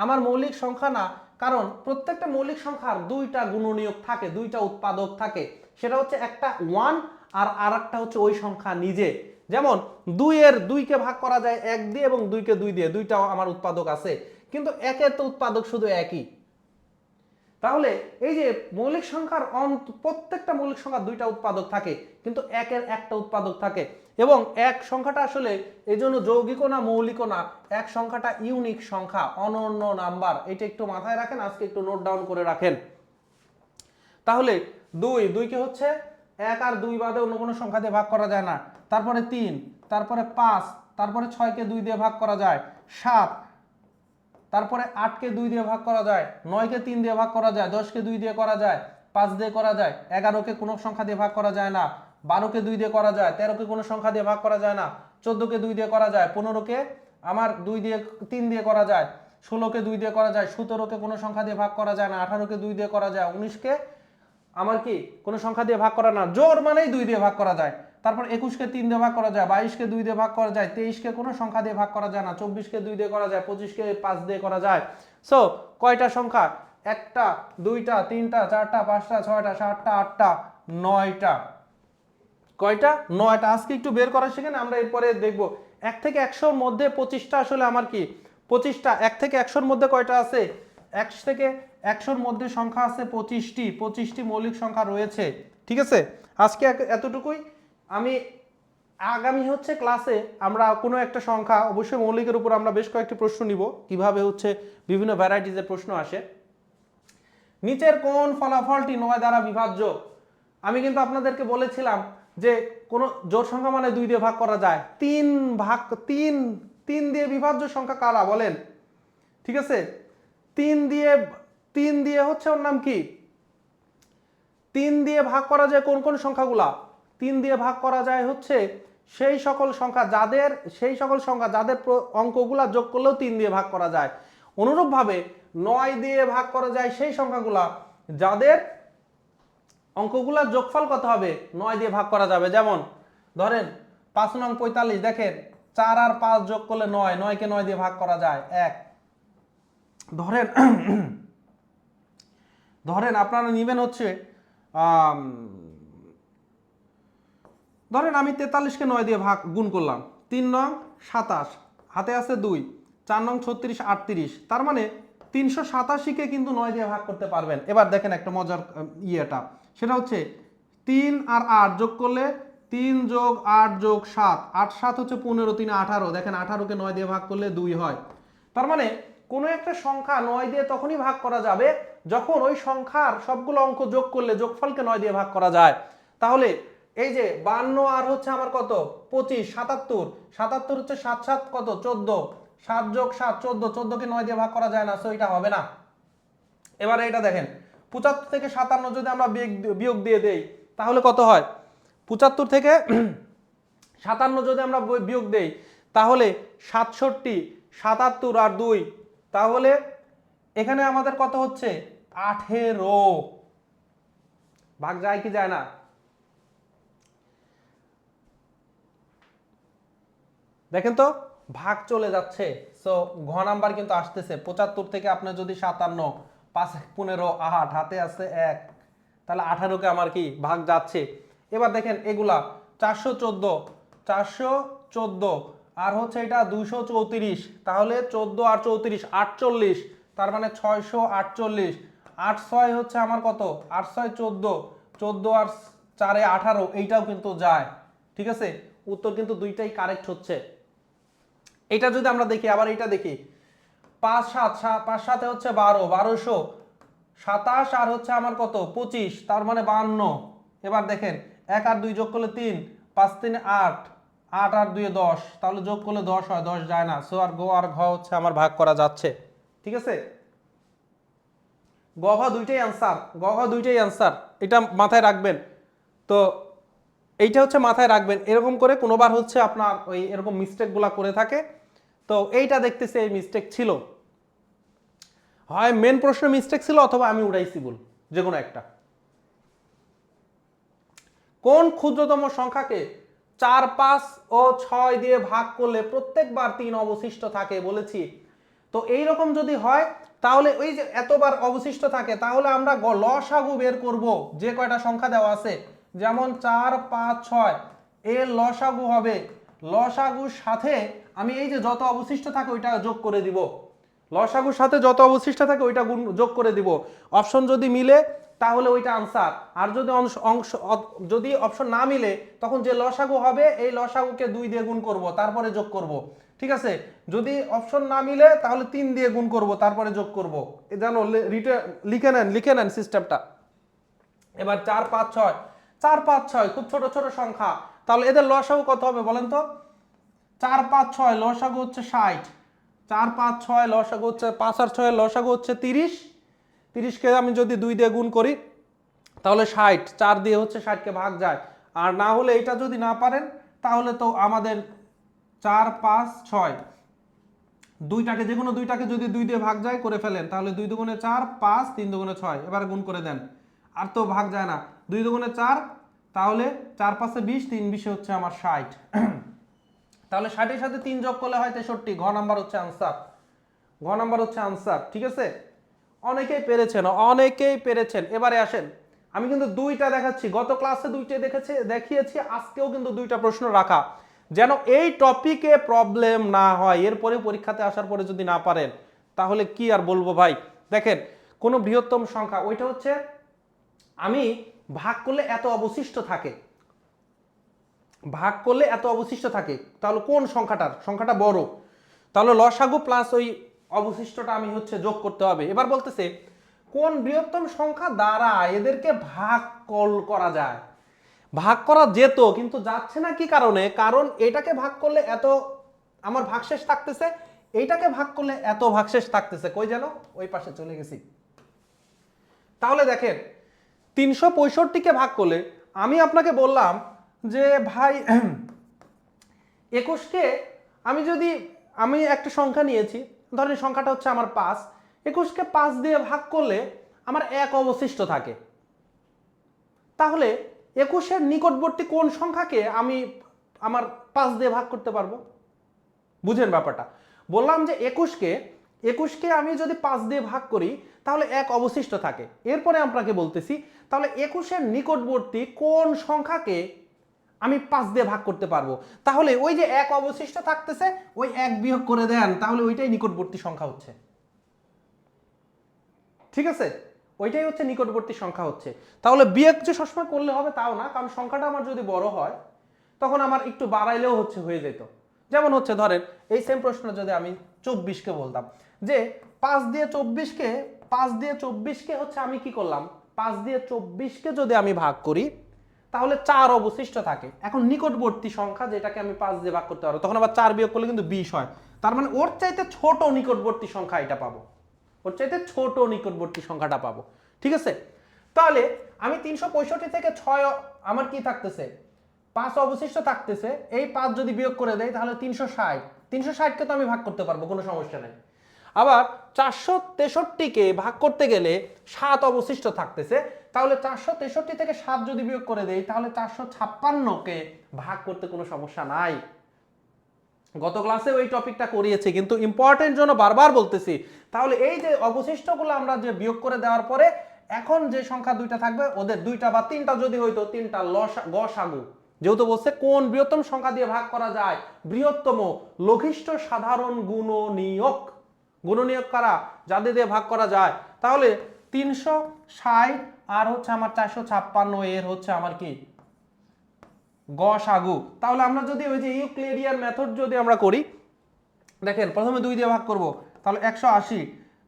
আমার মৌলিক সংখ্যা না, কারণ প্রত্যেকটা মৌলিক সংখ্যার 2টা গুণনীয়ক থাকে, 2টা উৎপাদক থাকে, সেটা হচ্ছে একটা 1 আর আরেকটা হচ্ছে ওই সংখ্যা নিজে। যেমন 2-কে ভাগ করা যায় 1 দিয়ে এবং 2-কে 2 দিয়ে, 2টাও আমার উৎপাদক আছে, কিন্তু 1-এর তো উৎপাদক শুধু একই। তাহলে এই যে মৌলিক সংখ্যার প্রত্যেকটা মৌলিক সংখ্যার 2টা উৎপাদক থাকে, কিন্তু 1-এর একটা উৎপাদক থাকে, এবং 1 সংখ্যাটা আসলে এই জন্য যৌগিকও না মৌলিকও না, 1 সংখ্যাটা ইউনিক সংখ্যা, অনন্য নাম্বার। এটা একটু মাথায় রাখেন, আজকে একটু নোট ডাউন করে রাখেন। তাহলে 2কে হচ্ছে 1 আর 2 বাদে অন্য কোনো সংখ্যা দিয়ে ভাগ করা যায় না, তারপরে 3, তারপরে 5, তারপরে 6-কে 2 দিয়ে ভাগ করা যায়, 7, তারপরে 8-কে 2 দিয়ে ভাগ করা যায়, 9-কে 3 দিয়ে ভাগ করা যায়, 10-কে 2 দিয়ে করা যায়, 5 দিয়ে করা যায়, 11-কে কোনো সংখ্যা দিয়ে ভাগ করা যায় না, 12-কে 2 দিয়ে করা যায়, 13-কে কোনো সংখ্যা দিয়ে ভাগ করা যায় না, 14-কে 2 দিয়ে করা যায়, 15-কে আমার 3 দিয়ে করা যায়, 16-কে 2 দিয়ে করা যায়, 17-কে কোনো সংখ্যা দিয়ে ভাগ করা যায় না, 18-কে 2 দিয়ে করা যায়, 19-কে আমার কি কোনো সংখ্যা দিয়ে ভাগ করা না, জোর মানেই 2 দিয়ে ভাগ করা যায়, তারপর 21-কে 3 দিয়ে ভাগ করা যায়, 22-কে 2 দিয়ে ভাগ করা যায়, 23-কে কোনো সংখ্যা দিয়ে ভাগ করা যায় না, 24-কে 2 দিয়ে করা যায়, 25-কে 5 দিয়ে করা যায়। সো কয়টা সংখ্যা? 1টা, 2টা, 3টা, 4টা, 5টা, 6টা, 7টা, 8টা, 9টা। কয়টা? 9টা। আজকে একটু বের করা শিখেন, আমরা এরপরে দেখব 1 থেকে 100-র মধ্যে 25টা আসলে আমার কি 25টা। 1 থেকে 100-র মধ্যে কয়টা আছে? 1 থেকে 100-র মধ্যে সংখ্যা আছে 25টি মৌলিক সংখ্যা রয়েছে। ঠিক আছে, আজকে এতটুকুই। আমি আগামী হচ্ছে ক্লাসে আমরা কোনো একটা সংখ্যা, অবশ্যই মৌলিকের উপর আমরা বেশ কয়েকটি প্রশ্ন নিব, কিভাবে হচ্ছে বিভিন্ন ভ্যারাইটিজের প্রশ্ন আসে। নিচের কোন ফলাফলটি 9 দ্বারা বিভাজ্য? আমি কিন্তু আপনাদেরকে বলেছিলাম যে কোন জোড় সংখ্যা মানে 2 দিয়ে ভাগ করা যায়, 3 দিয়ে বিভাজ্য সংখ্যা কারা বলেন? ঠিক আছে, 3 দিয়ে হচ্ছে ওর নাম কি, 3 দিয়ে ভাগ করা যায় কোন কোন সংখ্যাগুলা? 3 দিয়ে ভাগ করা যায় হচ্ছে সেই সকল সংখ্যা যাদের অঙ্কগুলা যোগ করলেও 3 দিয়ে ভাগ করা যায়। অনুরূপভাবে 9 দিয়ে ভাগ করা যায় সেই সংখ্যাগুলা যাদের অঙ্কগুলার যোগফল কত হবে, 9 দিয়ে ভাগ করা যাবে। যেমন ধরেন 5 নং 45, দেখেন 4 আর 5 যোগ করলে 9, 9-কে 9 দিয়ে ভাগ করা যায় 1। ধরেন আপনারা নেবেন হচ্ছে ধরেন আমি 43-কে 9 দিয়ে গুণ করলাম, 3 নং 27, হাতে আছে 2, 4 নং 36, 38, তার মানে 387-কে কিন্তু 9 দিয়ে ভাগ করতে পারবেন। এবার দেখেন একটা মজার ইয়েটা, সেটা হচ্ছে 3 আর 8 যোগ করলে 3 যোগ 8 যোগ 7, 8 7 হচ্ছে 15, 3 18, দেখেন 18-কে 9 দিয়ে ভাগ করলে 2 হয়। তার মানে কোনো একটা সংখ্যা 9 দিয়ে তখনই ভাগ করা যাবে যখন ওই সংখ্যার সবগুলো অঙ্ক যোগ করলে যোগফলকে 9 দিয়ে ভাগ করা যায়। তাহলে এই যে 52 আর হচ্ছে আমার কত 25, 77 হচ্ছে 7 7 কত 14, 7 যোগ 7 14, 14-কে 9 দিয়ে ভাগ করা যায় না, সো এটা হবে না। এবারে এটা দেখেন 75 থেকে 57 যদি আমরা বিয়োগ দিয়ে দেই তাহলে কত হয়, 75 থেকে 57 যদি আমরা বিয়োগ দেই তাহলে 67, 77 আর 2, তাহলে এখানে আমাদের কত হচ্ছে 18। ভাগ যায় কি যায় না? দেখেন তো ভাগ চলে যাচ্ছে। সো ঘ নাম্বার কিন্তু আসতেছে। 75 থেকে আপনার যদি 57, 5 15 8, হাতে আছে 1, তাহলে 18কে আমার কি ভাগ যাচ্ছে। এবার দেখেন এগুলা 414 আর হচ্ছে এটা 234, তাহলে 14 আর 34 48, তার মানে 648। 8 6 হচ্ছে আমার কত, 8 6 14, 14 আর 4 18, এইটাও কিন্তু যায়। ঠিক আছে, উত্তর কিন্তু দুইটাই কারেক্ট হচ্ছে। এটা যদি আমরা দেখি, আবার এটা দেখি 5 7, 5 7 হচ্ছে 12, 1227 আর হচ্ছে আমার কত 25, তার মানে 52। এবার দেখেন 1 আর 2 যোগ করলে 3, 5 3 8, 8 আর 2 10, তাহলে যোগ করলে 10 হয়, 10 যায় না। সো আর গ আর ঘ হচ্ছে আমার ভাগ করা যাচ্ছে। ঠিক আছে, গ ঘ দুইটাই আনসার, গ ঘ দুইটাই আনসার, এটা মাথায় রাখবেন। তো এইটা হচ্ছে মাথায় রাখবেন, এরকম করে কোনোবার হচ্ছে আপনার ওই এরকম মিস্টেকগুলা করে থাকে। তো এইটা দেখতেছি এই মিস্টেক ছিল, হয় মেন প্রশ্ন মিস্টেক ছিল অথবা আমি উড়াইছি ভুল, যে কোনো একটা। কোন ক্ষুদ্রতম সংখ্যাকে 4 5 ও 6 দিয়ে ভাগ করলে প্রত্যেকবার 3 অবশিষ্ট থাকে বলেছি। তো এইরকম যদি হয় তাহলে ওই যে এতবার অবশিষ্ট থাকে, তাহলে আমরা লসাগু বের করব যে কয়টা সংখ্যা দেওয়া আছে। যেমন 4 5 6 এর লসাগু হবে, লসাগুর সাথে আমি এই যে যত অবশিষ্ট থাকে ওইটা যোগ করে দিব, লসাগুর সাথে যত অবশিষ্ট থাকে ওইটা যোগ করে দিব। অপশন যদি মিলে তাহলে ওইটা আনসার, আর যদি যদি অপশন না মিলে তখন যে লসাগু হবে এই লসাগুকে 2 দিয়ে গুণ করব, তারপরে যোগ করব। ঠিক আছে, যদি অপশন না মিলে তাহলে 3 দিয়ে গুণ করব, তারপরে যোগ করব। জানো, লিখে নেন সিস্টেমটা। এবার 4 5 6, 4 5 6 খুব ছোট ছোট সংখ্যা, তাহলে এদের লসাগু কত হবে বলেন তো? 4 5 6 লসাগু হচ্ছে 60, 4 5 6 লসাগু হচ্ছে 5 আর 6 লসাগু হচ্ছে 30, 30কে আমি যদি 2 দিয়ে গুণ করি তাহলে 60, 4 দিয়ে হচ্ছে 60কে ভাগ যায়। আর না হলে এটা যদি না পারেন তাহলে তো আমাদের 4 5 6 দুইটাকে, যে কোনো দুইটাকে যদি 2 দিয়ে ভাগ যায় করে ফেলেন, তাহলে 2 দুগুণে 4, 5 3 দুগুণে 6, এবার গুণ করে দেন। আর তো ভাগ যায় না, 2 দুগুণে 4, তাহলে 4 5 20, 3 20 হচ্ছে আমার 60। তাহলে 60 এর সাথে 3 যোগ করলে হয় 63, ঘ নাম্বার হচ্ছে আনসার, ঘ নাম্বার হচ্ছে আনসার। ঠিক আছে, অনেকেই পেরেছেন, অনেকেই পেরেছেন। এবারে আসেন, আমি কিন্তু দুইটা দেখাচ্ছি, গত ক্লাসে দুইটা দেখিয়েছি, আজকেও কিন্তু দুইটা প্রশ্ন রাখা, যেন এই টপিকে প্রবলেম না হয়। এরপরে পরীক্ষাতে আসার পরে যদি না পারেন তাহলে কি আর বলবো ভাই। দেখেন, কোন বৃহত্তম সংখ্যা, ওইটা হচ্ছে আমি ভাগ করলে এত অবশিষ্ট থাকে, ভাগ করলে এত অবশিষ্ট থাকে, তাহলে কোন সংখ্যাটা বড়, তাহলে লসাগু প্লাস ওই অবশিষ্টটা আমি হচ্ছে যোগ করতে হবে। এবার বলতেছে কোন বৃহত্তম সংখ্যা দ্বারা এদেরকে ভাগ করা যায়। ভাগ করা যেত কিন্তু যাচ্ছে না, কি কারণে? কারণ এটাকে ভাগ করলে এত আমার ভাগশেষ থাকতেছে, এইটাকে ভাগ করলে এত ভাগশেষ থাকতেছে। কই যেন, ওই পাশে চলে গেছি। তাহলে দেখেন 365কে ভাগ করলে, আমি আপনাকে বললাম যে ভাই 21কে আমি একটা সংখ্যা নিয়েছি, ধরেন সংখ্যাটা হচ্ছে আমার 5, 21কে 5 দিয়ে ভাগ করলে আমার 1 অবশিষ্ট থাকে। তাহলে 21-এর নিকটবর্তী কোন সংখ্যাকে আমি আমার 5 দিয়ে ভাগ করতে পারবো? বুঝেন ব্যাপারটা, বললাম যে 21কে আমি যদি 5 দিয়ে ভাগ করি তাহলে 1 অবশিষ্ট থাকে। এরপরে আপনাকে বলতেছি তাহলে 21-এর নিকটবর্তী কোন সংখ্যাকে আমি 5 দিয়ে ভাগ করতে পারবো। তাহলে ওই যে 1 অবশিষ্ট থাকতেছে, ওই 1 বিয়োগ করে দেন, তাহলে ওইটাই নিকটবর্তী সংখ্যা হচ্ছে। ঠিক আছে, ওইটাই হচ্ছে নিকটবর্তী সংখ্যা হচ্ছে। তাহলে বিয়োগ যে সবসময় করলে হবে তাও না, কারণ সংখ্যাটা আমার যদি বড় হয় তখন আমার একটু বাড়াইলেও হচ্ছে হয়ে যেত। যেমন হচ্ছে ধরেন এই সেম প্রশ্ন যদি আমি 24কে বলতাম যে 5 দিয়ে 24কে হচ্ছে আমি কি করলাম, 5 দিয়ে 24কে যদি আমি ভাগ করি তাহলে 4 অবশিষ্ট থাকে। এখন নিকটবর্তী সংখ্যা যেটাকে আমি 5 দিয়ে ভাগ করতে পারবো, তখন আবার 4 বিয়োগ করলে কিন্তু 20 হয়। তার মানে ওর চাইতে ছোট নিকটবর্তী সংখ্যা এটা পাবো, ওর চাইতে ছোট নিকটবর্তী সংখ্যাটা পাবো। ঠিক আছে, তাহলে আমি 365 থেকে 6 আমার কি থাকতেছে, 5 অবশিষ্ট থাকতেছে, এই 5 যদি বিয়োগ করে দেয় তাহলে 360, 360কে তো আমি ভাগ করতে পারবো, কোনো সমস্যা নাই। আবার 463কে ভাগ করতে গেলে 7 অবশিষ্ট থাকতেছে, তাহলে 463 থেকে 7 যদি বিয়োগ করে দেই তাহলে 456কে ভাগ করতে কোনো সমস্যা নাই। গত ক্লাসে ওই টপিকটা করিয়েছি, কিন্তু ইম্পর্টেন্ট জন্য বারবার বলতেছি। তাহলে এই যে অবশিষ্টগুলো আমরা যে বিয়োগ করে দেওয়ার পরে এখন যে সংখ্যা দুইটা থাকবে, ওদের দুইটা বা তিনটা যদি হইতো, তিনটা গসাগু, যেহেতু বলছে কোন বৃহত্তম সংখ্যা দিয়ে ভাগ করা যায়, বৃহত্তম লঘিষ্ঠ সাধারণ গুণনীয়ক। গুণনীয়ক কারা? যাদের দিয়ে ভাগ করা যায়। তাহলে 360 আর হচ্ছে আমার 456, এর হচ্ছে আমার কি গসাগু। তাহলে আমরা যদি ওই যে ইউক্লিডিয়ান মেথড যদি আমরা করি, দেখেন প্রথমে 2 দিয়ে ভাগ করব, তাহলে 180,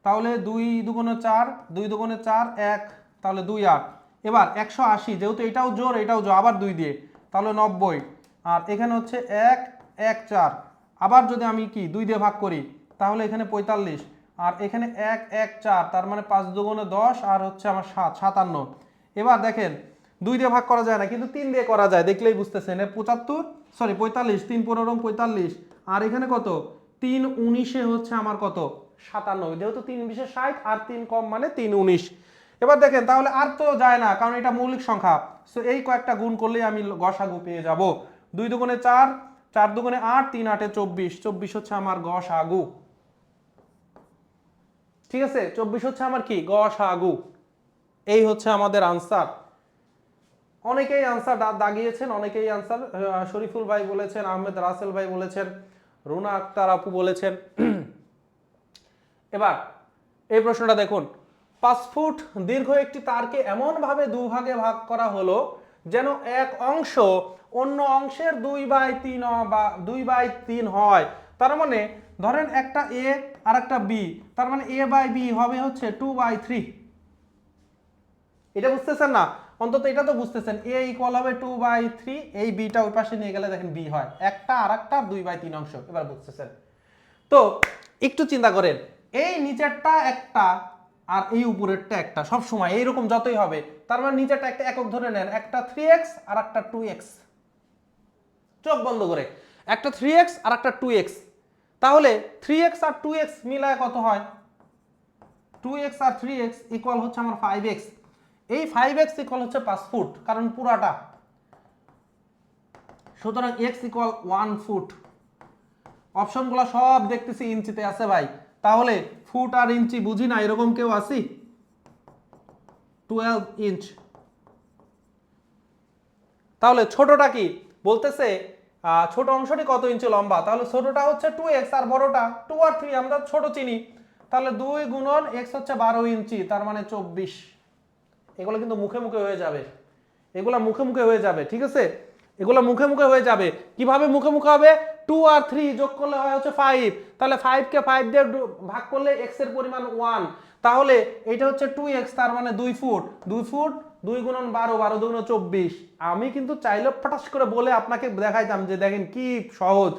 তাহলে 2 দুগুণে 4, 2 দুগুণে 4 1, তাহলে 2 8। এবার 180, যেহেতু এটাও জোর এটাও জোর, আবার 2 দিয়ে, তাহলে 90, আর এখানে হচ্ছে 1 1 4। আবার যদি আমি কি 2 দিয়ে ভাগ করি তাহলে এখানে 45, আর এখানে 1 1 4, তার মানে 5 দুগুণে 10 আর হচ্ছে আমার 7 57। এবার দেখেন 2 দিয়ে ভাগ করা যায় না, কিন্তু 3 দিয়ে করা যায়, দেখলেই বুঝতেছেন। 45, 3 15 45, আর এখানে কত 3 19 হচ্ছে আমার কত 97, যেহেতু 3 20 60 আর 3 কম মানে 3 19। এবার দেখেন তাহলে আর তো যায় না, কারণ এটা মৌলিক সংখ্যা, সো এই কয়েকটা গুণ করলেই আমি গসাগু পেয়ে যাব। 2 দুগুণে 4, 4 দুগুণে 8, 3 8 24, 24 হচ্ছে আমার গসাগু। ঠিক আছে, 24 হচ্ছে আমার কি গসাগু। এই হচ্ছে আমাদের আনসার। অনেকেই আনসার দাগিয়েছেন, অনেকেই আনসার, শরীফুল ভাই বলেছেন, আহমেদ রাসেল ভাই বলেছেন, রুনা আক্তার আপু বলেছেন। এবার এই প্রশ্নটা দেখুন, 5 ফুট দীর্ঘ একটি তারকে এমনভাবে দুভাগে ভাগ করা হলো যেন এক অংশ অন্য অংশের 2/3 বা 2/3 হয়। তার মানে ধরেন একটা এ আর একটা বি, তার মানে a/b হবে হচ্ছে 2/3। এটা বুঝতেছেন না? অন্তত এটা তো বুঝতেছেন, a ইকুয়াল হবে 2/3, এই বিটা ওই পাশে নিয়ে গেলে দেখেন বি হয় একটা আর একটা 2/3 অংশ। এবার বুঝতেছেন তো? একটু চিন্তা করেন, এই নিচেরটা একটা আর এই উপরেরটা একটা, সব সময় এইরকম যতই হবে, তার মানে নিচেরটা একটা একক ধরে নেন, একটা 3x আর একটা 2x, চোখ বন্ধ করে, একটা 3x আর একটা 2x, তাহলে 3x আর 2x মিলায় কত হয়? 2x আর 3x ইকুয়াল হচ্ছে আমার 5x। এই 5x ইকুয়াল হচ্ছে 5 ফুট, কারণ পুরাটা, সুতরাং x ইকুয়াল 1 ফুট। অপশনগুলো সব দেখতেছি ইঞ্চিতে আছে ভাই, তাহলে ফুট আর ইঞ্চি বুঝি না, এরকম কেউ আসি? 12 ইঞ্চ। তাহলে ছোটটা কি বলতেছে? ছোট অংশটি কত ইঞ্চি লম্বা? তাহলে ছোটটা হচ্ছে 2x আর বড়টা 2 আর 3, আমরা ছোট চিনি, তাহলে 2 গুণন x হচ্ছে 12 ইঞ্চি, তার মানে 24। এগুলো কিন্তু মুখে মুখে হয়ে যাবে, এগুলা মুখে মুখে হয়ে যাবে, ঠিক আছে? এগুলো মুখে মুখে হয়ে যাবে। কিভাবে মুখে মুখে হবে? 2 আর 3 যোগ করলে হয় হচ্ছে 5, তাহলে 5 কে 5 দিয়ে ভাগ করলে x এর পরিমাণ 1, তাহলে এটা হচ্ছে 2x, তার মানে 2 ফুট। 2 ফুট 2 গুণন 12, 12 দুগুণ 24। আমি কিন্তু চাইলে ফটাস করে বলে আপনাকে দেখাইতাম যে দেখেন কি সহজ,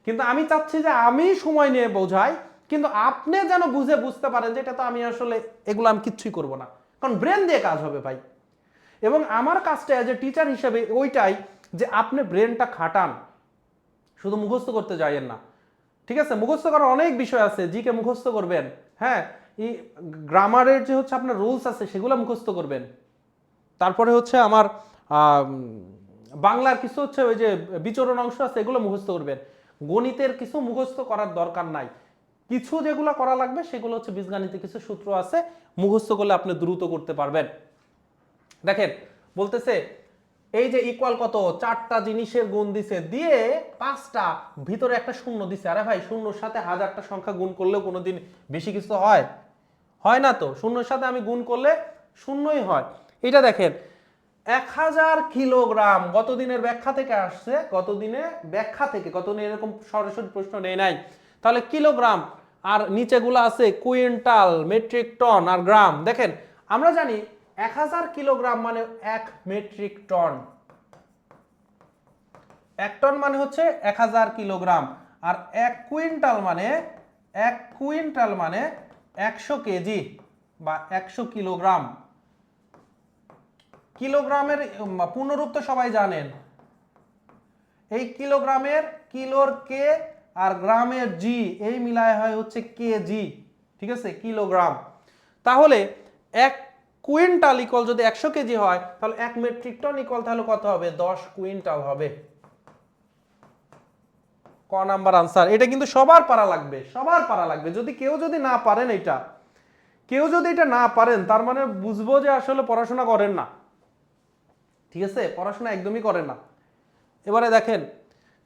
কিন্তু আমি চাচ্ছি যে আমি সময় নিয়ে বোঝাই, কিন্তু আপনি যেন বুঝতে পারেন যে এটা তো আমি আসলে এগুলো আমি কিচ্ছুই করব না, কারণ ব্রেন দিয়ে কাজ হবে ভাই। এবং আমার কাজটা এজ এ টিচার হিসেবে ওইটাই যে আপনি ব্রেনটা খাটান, শুধু মুখস্থ করতে যাইয়েন না। ঠিক আছে, মুখস্থ করার অনেক বিষয় আছে, জিকে মুখস্থ করবেন, হ্যাঁ, এই গ্রামারের যে হচ্ছে আপনার রুলস আছে সেগুলো মুখস্থ করবেন। তারপরে হচ্ছে আমার বাংলার কিছু হচ্ছে ওই যে বিচরণ অংশ আছে এগুলো মুখস্থ করবেন। গণিতের কিছু মুখস্থ করার দরকার নাই, কিছু যেগুলো করা লাগবে সেগুলো হচ্ছে বীজগণিতে কিছু সূত্র আছে, মুখস্থ করলে আপনি দ্রুত করতে পারবেন। দেখেন বলতেছে এই যে ইকুয়াল কত, 4টা জিনিসের গুণ দিছে, দিয়ে 5টা ভিতরে একটা শূন্য দিছে। আরে ভাই, শূন্যর সাথে 1000টা সংখ্যা গুণ করলেও কোনোদিন বেশি কিছু হয়? হয় না তো। শূন্যর সাথে আমি গুণ করলে শূন্যই হয়। এটা দেখেন 1000 কিলোগ্রাম, গত দিনের ব্যাখ্যা থেকে আসছে, গতদিনে এরকম সরাসরি প্রশ্ন নেই নাই। তাহলে কিলোগ্রাম, আর নিচেগুলো আছে কুইন্টাল, মেট্রিক টন আর গ্রাম। দেখেন আমরা জানি 1000 কিলোগ্রাম মানে 1 মেট্রিক টন, 1 টন মানে হচ্ছে 1000 কিলোগ্রাম, আর 1 কুইন্টাল মানে 100 কেজি বা 100 কিলোগ্রাম। কিলোগ্রামের পূর্ণরূপ তো সবাই জানেন, এই কিলোগ্রামের কিলোর কে আর গ্রামের জি এই মিলায় হয় হচ্ছে কেজি, ঠিক আছে, কিলোগ্রাম। তাহলে 1 কুইন্টাল ইকুয়াল যদি 100 কেজি হয় তাহলে 1 মেট্রিক টন ইকুয়াল তাহলে কত হবে? 10 কুইন্টাল হবে। ক নাম্বার আনসার। এটা কিন্তু সবার পারা লাগবে, সবার পারা লাগবে। যদি কেউ যদি না পারেন, কেউ যদি এটা না পারেন তার মানে বুঝবো যে আসলে পড়াশোনা করেন না, ঠিক আছে, পড়াশোনা একদমই করেন না। এবারে দেখেন,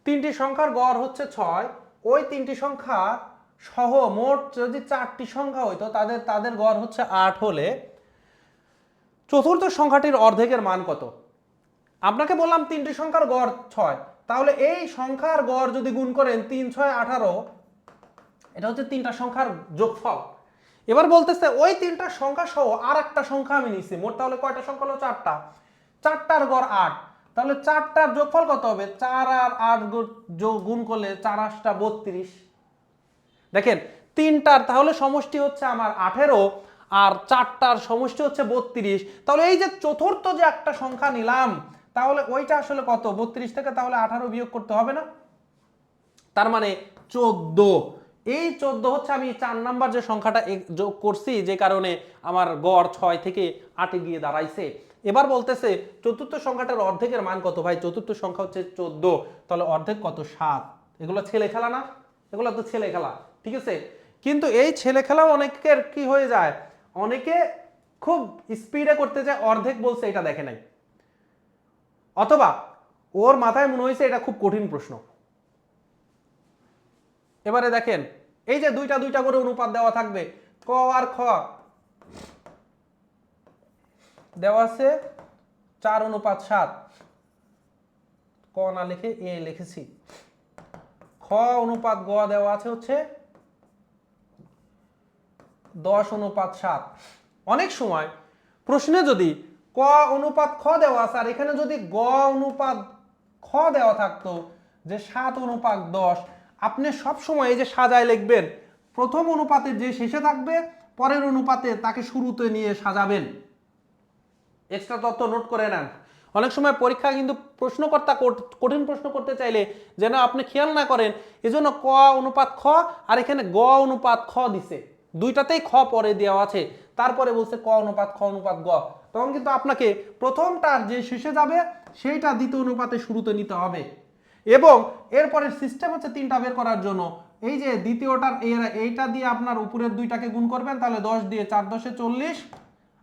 3টি সংখ্যার গড় হচ্ছে 6, ওই 3টি সংখ্যা সহ মোট যদি 4টি সংখ্যা হইতো তাদের গড় হচ্ছে 8 হলে চতুর্থ সংখ্যাটির অর্ধেকের মান কত? আপনাকে বললাম 3টি সংখ্যার গড় 6, তাহলে এই সংখ্যার গড় যদি গুণ করেন 3 6 18, এটা হচ্ছে 3টা সংখ্যার যোগফল। এবার বলতেছে ওই 3টা সংখ্যা সহ আর একটা সংখ্যা আমি নিছি, মোট তাহলে কয়টা সংখ্যা হলো? 4টা, 4টার গড় 8, তাহলে 4টার যোগফল কত হবে? 4 আর 8 গুণ করলে 4 8টা 32। দেখেন 3টার তাহলে সমষ্টি হচ্ছে আমার 18 আর 4টার সমষ্টি হচ্ছে 32। তাহলে এই যে চতুর্থ যে একটা সংখ্যা নিলাম, তাহলে ওইটা আসলে কত? 32 থেকে তাহলে 18 বিয়োগ করতে হবে না? তার মানে 14। এই 14 হচ্ছে আমি 4 নাম্বার যে সংখ্যাটা যোগ করছি, যে কারণে আমার গড় 6 থেকে 8 গিয়ে দাঁড়াইছে। এবার বলতেছে চতুর্থ সংখ্যাটার অর্ধেকের মান কত? ভাই চতুর্থ সংখ্যা হচ্ছে 14, তাহলে অর্ধেক কত? 7। এগুলো ছেলে খেলা না? এগুলো তো ছেলে খেলা, ঠিক আছে। কিন্তু এই ছেলে খেলাও অনেকের কি হয়ে যায়, অনেকে খুব স্পিডে করতে যায়, অর্ধেক বলছে এটা দেখে নাই, অথবা ওর মাথায় মনে হয়েছে এটা খুব কঠিন প্রশ্ন। এবারে দেখেন, এই যে দুইটা দুইটা করে অনুপাত দেওয়া থাকবে, ক আর খ দেওয়া আছে 4:7, ক না লিখে এ লিখেছি। খ অনুপাত গ দেওয়া আছে হচ্ছে 10:7। অনেক সময় প্রশ্নে যদি ক অনুপাত খ দেওয়া আছে আর এখানে যদি গ অনুপাত খ দেওয়া থাকতো যে 7:10, আপনি সব সময় এই যে সাজায় লিখবেন, প্রথম অনুপাতের যে শেষে থাকবে পরের অনুপাতে তাকে শুরুতে নিয়ে সাজাবেন। এক্সট্রা তথ্য নোট করে নেন। অনেক সময় পরীক্ষা কিন্তু প্রশ্নকর্তা কঠিন প্রশ্ন করতে চাইলে যেন আপনি খেয়াল না করেন, এজন্য ক অনুপাত খ আর এখানে গ অনুপাত খ দিছে, দুইটাতেই খ পরে দেওয়া আছে, তারপরে বলছে ক অনুপাত খ অনুপাত গ। তখন কিন্তু আপনাকে প্রথমটার যে শেষে যাবে সেইটা দ্বিতীয় অনুপাতে শুরুতে নিতে হবে। এবং এরপরে সিস্টেম হচ্ছে 3টা বের করার জন্য, এই যে দ্বিতীয়টার এইটা দিয়ে আপনার উপরের দুইটাকে গুণ করবেন, তাহলে 10 দিয়ে 4 10 40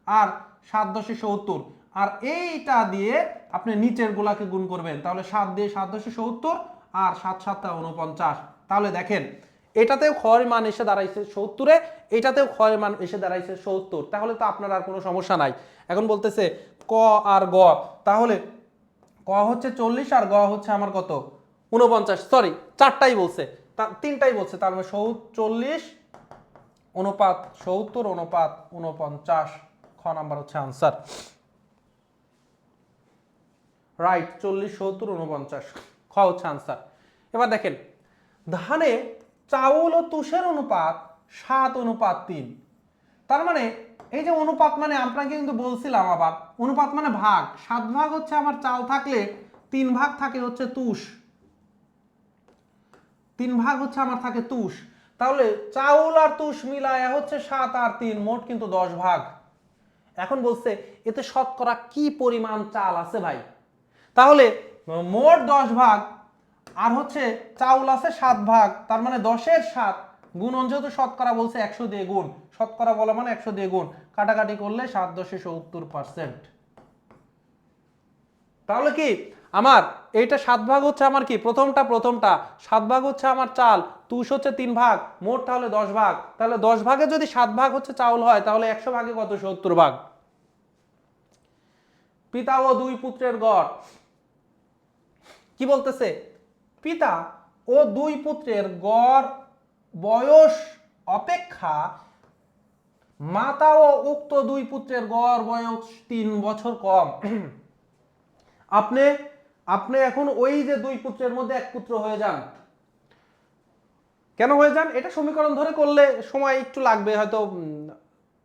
আর 7 10 70, আর এইটা দিয়ে আপনি নিচের গুলাকে গুণ করবেন, তাহলে 7 দিয়ে 7 10 70 আর 7 7 49। তাহলে দেখেন এটাতেও ক্ষয়ের মান এসে দাঁড়াইছে 70-এ, এটাতেও ক্ষয়ের মান এসে দাঁড়াইছে 70, তাহলে তো আপনার আর কোনো সমস্যা নাই। এখন বলতেছে ক আর গ, তাহলে ক হচ্ছে 40 আর গ হচ্ছে আমার কত? 49, সরি 4টাই বলছে, 3টাই বলছে, তার মানে 40 অনুপাত 70 অনুপাত 49, খ নাম্বার হচ্ছে আনসার। রাইট, 40 70 49, খ হচ্ছে আনসার। এবার দেখেন, ধানে চাউল ও তুষের অনুপাত 7:3, তার মানে এই যে অনুপাত মানে আপনাকে কিন্তু বলছিলাম, আবার অনুপাত মানে ভাগ, 7 ভাগ হচ্ছে আমার চাল থাকলে 3 ভাগ থাকে হচ্ছে তুষ, 3 ভাগ হচ্ছে আমার থাকে তুষ, তাহলে চাউল আর তুষ মিলায়া হচ্ছে 7 আর 3, মোট কিন্তু 10 ভাগ। এখন বলছে এতে শতকরা কি পরিমাণ চাল আছে ভাই? তাহলে মোট 10 ভাগ আর হচ্ছে চাউল আছে 7 ভাগ, তার মানে 10-এর 7 গুণন, যেহেতু শতকরা বলছে 100 দিয়ে গুণ, শতকরা বলা মানে 100 দিয়ে গুণ, কাটাকাটি করলে 7 10 70%। তাহলে কি আমার এইটা 7 ভাগ হচ্ছে আমার কি প্রথমটা 7 ভাগ হচ্ছে আমার চাল, তুষ হচ্ছে 3 ভাগ, মোট তাহলে 10 ভাগ। তাহলে 10 ভাগে যদি 7 ভাগ হচ্ছে চাউল হয়, তাহলে 100 ভাগে কত? 70 ভাগ। পিতা ও 2 পুত্রের গড় কি বলতেছে? পিতা ও 2 পুত্রের গড় বয়স অপেক্ষা মাতা ও উক্ত 2 পুত্রের গড় বয়স 3 বছর কম। আপনি এখন ওই যে 2 পুত্রের মধ্যে 1 পুত্র হয়ে যান। কেন হয়ে যান? এটা সমীকরণ ধরে করলে সময় একটু লাগবে, হয়তো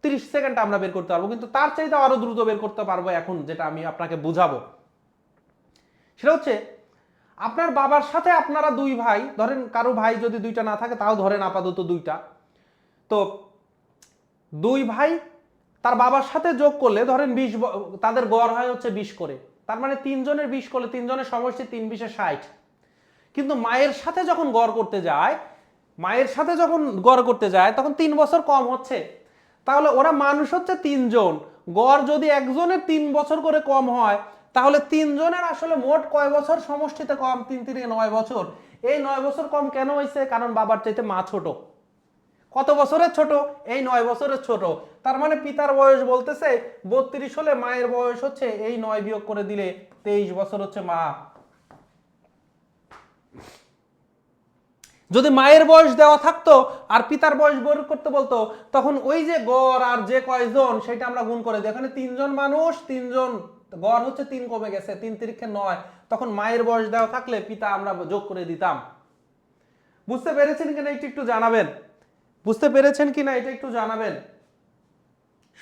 30 সেকেন্ড আমরা বের করতে পারবো, কিন্তু তার চাইতে আরো দ্রুত বের করতে পারবো এখন, যেটা আমি আপনাকে বুঝাবো। সেটা হচ্ছে আপনার বাবার সাথে আপনারা দুই ভাই, ধরেন কারো ভাই যদি দুইটা না থাকে তাও ধরেন আপাতত দুইটা, তো দুই ভাই তার বাবার সাথে যোগ করলে ধরেন 20, তাদের গড় হয় হচ্ছে 20 করে, তার মানে 3 জনের 20 করলে 3 জনের সমষ্টি 3 20 60। কিন্তু মায়ের সাথে যখন গড় করতে যায়, মায়ের সাথে যখন গড় করতে যায় তখন 3 বছর কম হচ্ছে, তাহলে ওরা মানুষ হচ্ছে 3 জন, গড় যদি একজনের 3 বছর করে কম হয় তাহলে 3 জনের আসলে মোট কয় বছর সমষ্টিতে কম, 3 3 9 বছর। এই 9 বছর কম কেন হয়েছে? কারণ বাবার চাইতে মা ছোট। কত বছরের ছোট? এই 9 বছরের ছোট। তার মানে পিতার বয়স বলতেছে 32 হলে মায়ের বয়স হচ্ছে এই 9 বিয়োগ করে দিলে 23 বছর হচ্ছে মা। যদি মায়ের বয়স দেওয়া থাকতো আর পিতার বয়স বের করতে বলতো, তখন ওই যে গড় আর যে কয়জন সেটা আমরা গুণ করে দিই। এখানে 3 জন মানুষ, 3 জন, গড় হচ্ছে 3 কমে গেছে, 3 তিরিখে 9, তখন মায়ের বয়স দেওয়া থাকলে পিতা আমরা যোগ করে দিতাম। বুঝতে পেরেছেন কিনা এটা একটু জানাবেন, বুঝতে পেরেছেন কিনা এটা একটু জানাবেন,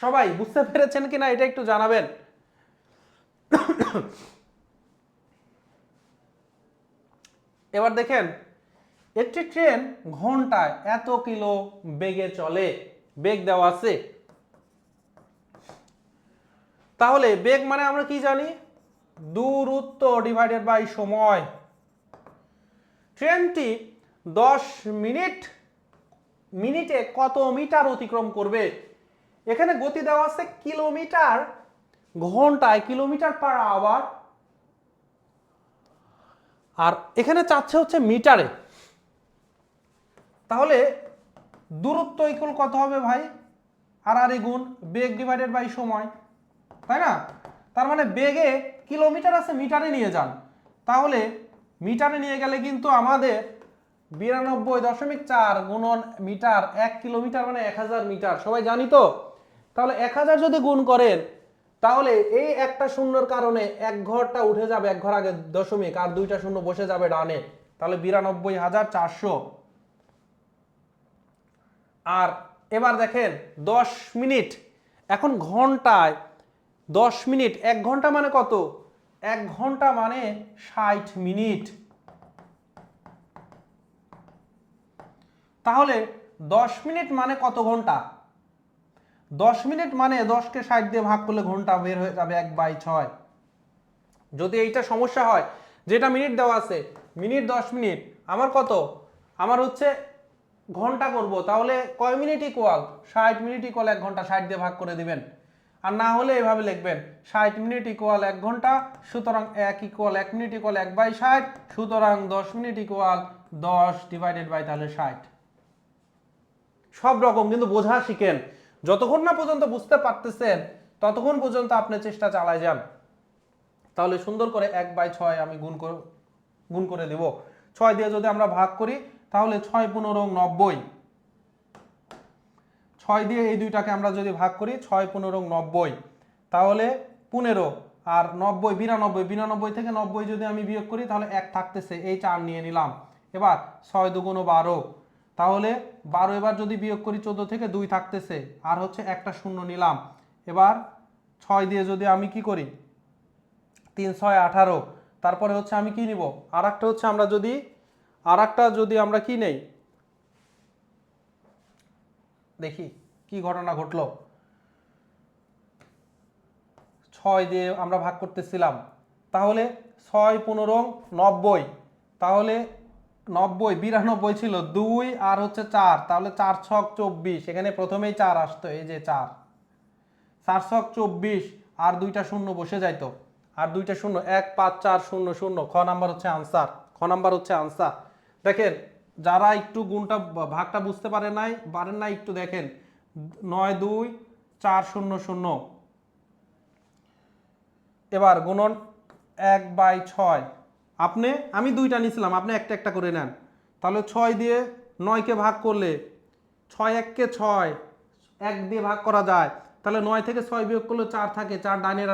সবাই বুঝতে পেরেছেন কিনা এটা একটু জানাবেন। এবার দেখেন, একটি ট্রেন ঘন্টায় এত কিলো বেগে চলে, বেগ দেওয়া আছে। তাহলে বেগ মানে আমরা কি জানি? দূরত্ব ডিভাইডেড বাই সময়। ট্রেনটি 10 মিনিটে কত মিটার অতিক্রম করবে? এখানে গতি দেওয়া আছে কিলোমিটার ঘন্টায়, কিলোমিটার পার আওয়ার, আর এখানে চাচ্ছে হচ্ছে মিটারে। তাহলে দূরত্ব ইকুয়াল কত হবে ভাই? আর গুণ বেগ ডিভাইডেড বাই সময়, তাই না? তার মানে বেগে কিলোমিটার আছে, মিটারে নিয়ে যান। তাহলে মিটারে নিয়ে গেলে কিন্তু আমাদের 92.4 গুণন মিটার, 1 কিলোমিটার মানে 1000 মিটার, সবাই জানি তো। তাহলে 1000 যদি গুণ করেন তাহলে এই একটা শূন্যর কারণে এক ঘরটা উঠে যাবে, এক ঘর আগে দশমিক, আর দুইটা শূন্য বসে যাবে ডানে, তাহলে 92,400। আর এবার দেখেন 10 মিনিট, এখন ঘন্টায় 10 মিনিট, 1 ঘন্টা মানে কত? 1 ঘন্টা মানে 60 মিনিট। তাহলে 10 মিনিট মানে কত ঘন্টা? 10 মিনিট মানে 10কে 60 দিয়ে ভাগ করলে ঘন্টা বের হয়ে যাবে 1/6। যদি এইটা সমস্যা হয়, যেটা মিনিট দেওয়া আছে, মিনিট 10 মিনিট, আমার কত? আমার হচ্ছে ঘন্টা করব, তাহলে কয় মিনিট ইকুয়াল? 60 মিনিট ইকুয়াল 1 ঘন্টা, 60 দিয়ে ভাগ করে দিবেন। আর না হলে এভাবে লিখবেন 60 মিনিট ইকুয়াল 1 ঘন্টা, সুতরাং 1 ইকুয়াল 1 মিনিট ইকুয়াল 1/60, সুতরাং 10 মিনিট ইকুয়াল 10 ডিভাইডেড বাই তাহলে 60। সব রকম কিন্তু বোঝা শিখেন, যতক্ষণ না পর্যন্ত বুঝতে পারতেছেন ততক্ষণ পর্যন্ত আপনি চেষ্টা চালায় যান। তাহলে সুন্দর করে 1/6 আমি গুণ করে দেব। 6 দিয়ে যদি আমরা ভাগ করি তাহলে 6 15 90, 6 দিয়ে এই দুইটাকে আমরা যদি ভাগ করি 6 15 90, তাহলে 15, আর 90 92, 92 থেকে 90 যদি আমি বিয়োগ করি তাহলে 1 থাকতেছে, এই 4 নিয়ে নিলাম। এবার 6 2 12, তাহলে 12 এবার যদি বিয়োগ করি 14 থেকে 2 থাকতেছে, আর হচ্ছে একটা শূন্য নিলাম। এবার 6 দিয়ে যদি আমি কি করি 3 6 18, তারপরে হচ্ছে আমি কি নিব? আর একটা হচ্ছে আমরা কি নেই দেখি কি ঘটনা ঘটলো। 6 দিয়ে আমরা ভাগ করতেছিলাম, তাহলে 6 15 90, তাহলে 90 92 ছিল 2 আর হচ্ছে 4, তাহলে 4 ছক 24, এখানে প্রথমেই 4 আসতো, এই যে 4 ছক 24, আর দুইটা শূন্য বসে যাইতো, আর দুইটা শূন্য 1 5 4 0 0, খ নাম্বার হচ্ছে আনসার, খ নাম্বার হচ্ছে আনসার। দেখেন যারা একটু গুণটা ভাগটা বুঝতে পারেন না একটু দেখেন, 9 2 4 0 0, এবার গুণন 1/6, আমি দুইটা নিছিলাম, আপনি একটা একটা করে নেন। তাহলে 6 দিয়ে 9কে ভাগ করলে 6 1 কে 6, 1 দিয়ে ভাগ করা যায়, তাহলে 9 থেকে 6 বিয়োগ করলে 4 থাকে, 4 ডাইনের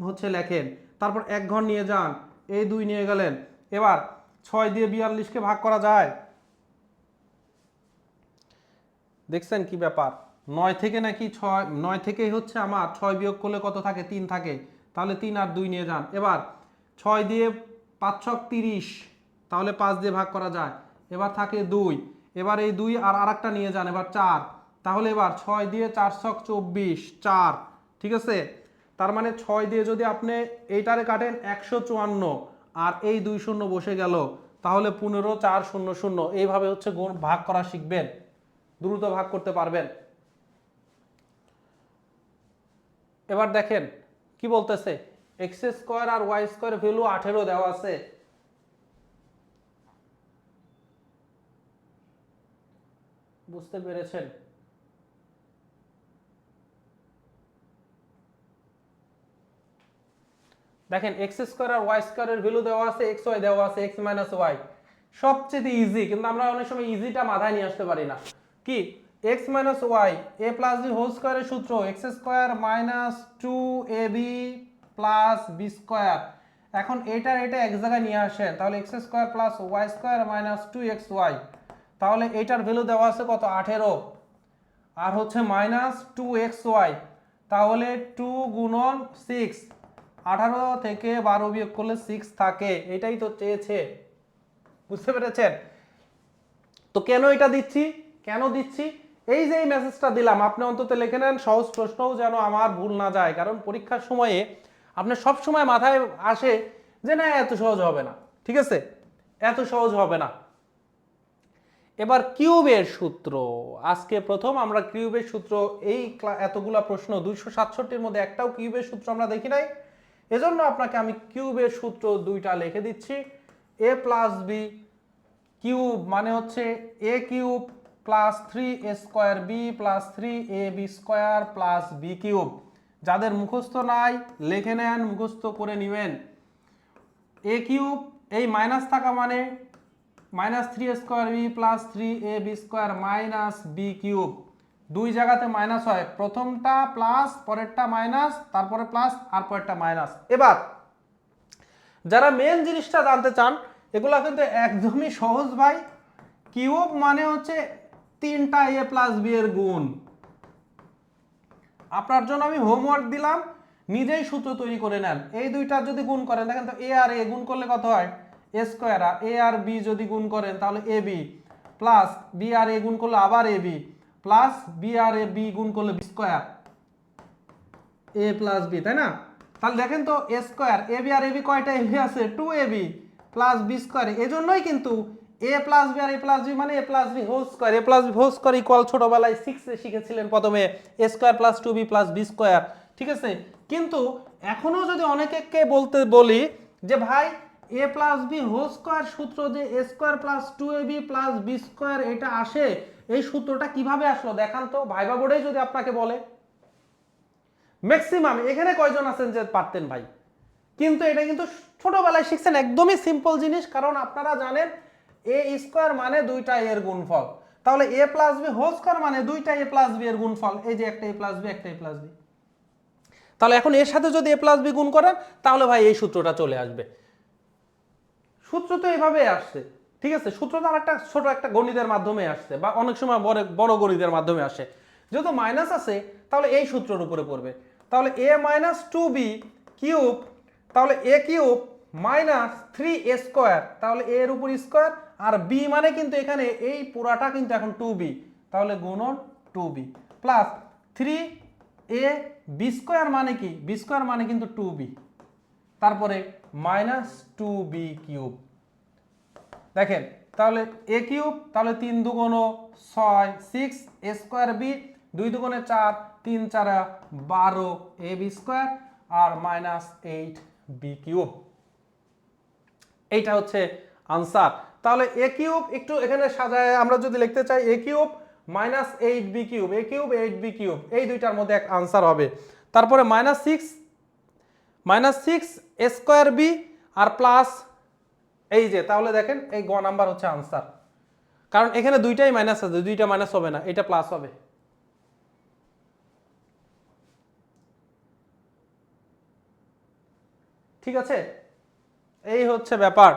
হচ্ছে লেখেন, তারপর 1 ঘর নিয়ে যান, এই 2 নিয়ে গেলেন। এবার 6 দিয়ে 42কে ভাগ করা যায়, দেখছেন কি ব্যাপার? 9 থেকে নাকি 6, 9 থেকেই হচ্ছে আমার 6 বিয়োগ করলে কত থাকে? 3 থাকে, তাহলে 3 আর 2 নিয়ে যান। এবার 6 দিয়ে 5 ছক 30, তাহলে 5 দিয়ে ভাগ করা যায়। এবার থাকে 2, এবার এই 2 আর আরেকটা নিয়ে যান, এবার 4, তাহলে এবার 6 দিয়ে 4 ছক 24, 4, ঠিক আছে। তার মানে 6 দিয়ে যদি আপনি এইটারে কাটেন 154, আর এই 2 শূন্য বসে গেল, তাহলে 15 4 0 0, এইভাবে হচ্ছে গুণ ভাগ করা শিখবেন, দ্রুত ভাগ করতে পারবেন। এবার দেখেন কি বলতেছে, এক্স স্কোয়ার আর ওয়াই স্কোয়ার ভ্যালু 18 দেওয়া আছে। বুঝতে পেরেছেন? দেখেন এক্স স্কোয়ার আর ওয়াই স্কোয়ারের ভ্যালু দেওয়া আছে, এক্স ওয়াই দেওয়া আছে, এক্স মাইনাস ওয়াই সবচেয়ে ইজি, কিন্তু আমরা অনেক সময় ইজিটা মাথায় নিয়ে আসতে পারি না। কি x minus y a plus b whole স্কোয়ারের সূত্র x square minus 2ab plus b square. এখন এটা এক জায়গায় নিয়ে আসেন, তাহলে x square plus y square minus 2xy, তাহলে এটার ভ্যালু দেওয়া আছে কত 18, আর হচ্ছে মাইনাস 2xy, তাহলে 2 গুণন 6, 18 থেকে 12 বিয়োগ করলে 6 থাকে, এটাই তো চেয়েছে। বুঝতে পেরেছেন? তো কেন এটা দিচ্ছি, কেন দিচ্ছি, এই যে এই মেসেজটা দিলাম, আপনি অন্তত লিখে নেন, সহজ প্রশ্নও যেন আমার ভুল না যায়, কারণ পরীক্ষার সময়ে আপনার সব সময় মাথায় আসে যে না এত সহজ হবে না, ঠিক আছে, এত সহজ হবে না। এবার কিউবের সূত্র, আজকে প্রথম আমরা কিউবের সূত্র, এই এতগুলা প্রশ্ন 267-র মধ্যে একটাও কিউবের সূত্র আমরা দেখি নাই, এজন্য আপনাকে আমি কিউবের সূত্র দুইটা লিখে দিচ্ছি। এ প্লাস বি কিউব মানে হচ্ছে a cube plus 3a square b plus 3ab square plus b cube. যাদের মুখস্থ নাই লিখে নেন, মুখস্থ করে নেবেন। এ কিউব এই মাইনাস থাকা মানে minus 3a square b plus 3ab square minus b cube, দুই জায়গাতে মাইনাস হয়, প্রথমটা প্লাস পরেরটা মাইনাস, তারপরে প্লাস আর পরেরটা মাইনাস। এবার যারা মেন জিনিসটা জানতে চান, এগুলা কিন্তু একদমই সহজ ভাই। কিউব মানে হচ্ছে 3টা a প্লাস বি এর গুণ। আপনার জন্য আমি হোমওয়ার্ক দিলাম, নিজেই সূত্র তৈরি করে নেন। এই দুইটা যদি গুণ করেন, দেখেন তো এ আর এ গুণ করলে কত হয় এ স্কোয়ার, আর এ আর বি যদি গুণ করেন তাহলে এ বি, প্লাস বি আর এ গুণ করলে আবার এ বি, প্লাস বি আর এ বি গুণ করলে B square, a plus B, তাই না? তাহলে দেখেন তো এ স্কোয়ার এ বি আর এ বি কয়টা এ বি আছে 2ab প্লাস বি স্কোয়ার, এজন্যই কিন্তু এ প্লাস বি আর এ প্লাস বি মানে a plus b whole square, a plus b whole square equal ছোটবেলায় 6 এ শিখেছিলেন প্রথমে, a square plus 2b plus b square, ঠিক আছে। কিন্তু এখনো যদি অনেকে বলতে বলি যে ভাই a plus b whole square সূত্র যে a square plus 2ab plus b square এটা আসে, এই সূত্রটা কিভাবে আসলো দেখান তো, ভাইবা বোর্ডে যদি আপনাকে বলে। ম্যাক্সিমাম এখানে কয়জন আছেন যে পারতেন ভাই? কিন্তু এটা কিন্তু ছোটবেলায় শিখছেন, একদমই সিম্পল জিনিস, কারণ আপনারা জানেন এ স্কোয়ার মানে দুইটা এর গুণফল, তাহলে এ প্লাস বি হোল স্কোয়ার মানে দুইটা এ প্লাস বি এর গুণফল, এই যে একটা এ প্লাস বি একটা এ প্লাস বি, তাহলে এখন এর সাথে যদি এ প্লাস বি গুণ করেন তাহলে ভাই এই সূত্রটা চলে আসবে। সূত্র তো এভাবে আসছে, ঠিক আছে, সূত্রটা আর একটা ছোট একটা গণিতের মাধ্যমে আসছে, বা অনেক সময় বড় গণিতের মাধ্যমে আসে। যেহেতু মাইনাস আছে তাহলে এই সূত্রের উপরে পড়বে, তাহলে এ মাইনাস 2b কিউব, তাহলে এ কিউব মাইনাস 3a স্কোয়ার, তাহলে এ এর উপর স্কোয়ার, আর বি মানে কিন্তু এখানে এই পুরাটা কিন্তু এখন 2b, তাহলে গুণন 2b plus 3a B square মানে কি, বি স্কোয়ার মানে কিন্তু 2b, তারপরে মাইনাস 2b কিউব। দেখেন তাহলে এ কিউব, তাহলে 3 দুগুণ 6 6 এ স্কোয়ার বি, 2 দুগুণে 4 3 4 12 A B square, R minus 8 B cube. এইটা হচ্ছে আনসার। তাহলে এ কিউব একটু এখানে সাজায় আমরা যদি লিখতে চাই, এ কিউব মাইনাস 8 বি কিউব, এ কিউব 8 বি কিউব, এই দুইটার মধ্যে এক আনসার হবে। তারপরে মাইনাস 6 এ স্কোয়ার বি আর প্লাস এই যে, তাহলে দেখেন এই গ নাম্বার হচ্ছে আনসার, কারণ এখানে দুইটাই মাইনাস আছে, দুইটা মাইনাস হবে না, এটা প্লাস হবে। ঠিক আছে, এই হচ্ছে ব্যাপার।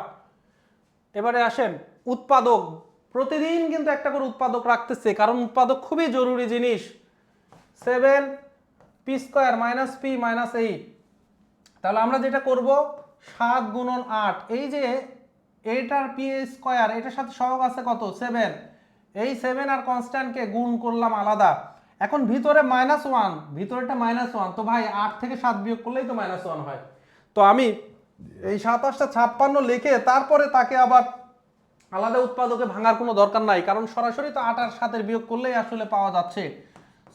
এবারে আসেন উৎপাদক, প্রতিদিন কিন্তু একটা করে উৎপাদক রাখতেছে, কারণ উৎপাদক খুবই জরুরি জিনিস। 7 P square minus P minus 8, তাহলে আমরা যেটা করব 7 গুণন 8, এই যে এইটার পি স্কয়ার, এটার সাথে সহগ আছে কত 7, এই 7 আর কনস্ট্যান্টকে গুণ করলাম আলাদা। এখন ভিতরে -1, ভিতরেটা -1, তো ভাই 8 থেকে 7 বিয়োগ করলেই তো -1 হয়। তো আমি এই 2756 লিখে তারপরে তাকে আবার আলাদা উৎপাদকে ভাঙার কোনো দরকার নাই, কারণ সরাসরি তো 8 আর 7 বিয়োগ করলেই আসলে পাওয়া যাচ্ছে।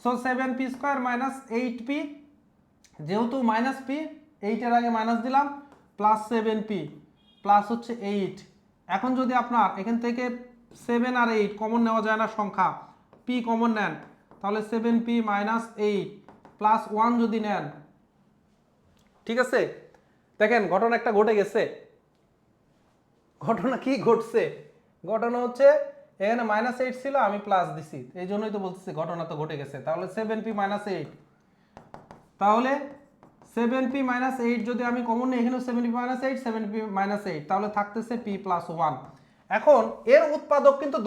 So 7p square minus 8p, যেহেতু মাইনাস পি, 8 এর আগে মাইনাস দিলাম, প্লাস 7p প্লাস হচ্ছে 8। এখন যদি আপনার এখান থেকে 7 আর 8 কমন নেওয়া যায় না সংখ্যা, p কমন নেন, তাহলে 7p মাইনাস 8 প্লাস 1 যদি নেন, ঠিক আছে। দেখেন ঘটনা একটা ঘটে গেছে। ঘটনা কি ঘটছে? ঘটনা হচ্ছে এখানে -8 ছিল, আমি প্লাস দিছি, এই জন্যই তো বলতেছি ঘটনা তো ঘটে গেছে। তাহলে 7p মাইনাস 8, তাহলে 7p মাইনাস 8 যদি আমি কমন নিই, এখানেও 7p মাইনাস 8, 7p মাইনাস 8, তাহলে থাকতেছে p প্লাস 1। এখন এর উৎপাদক কিন্তু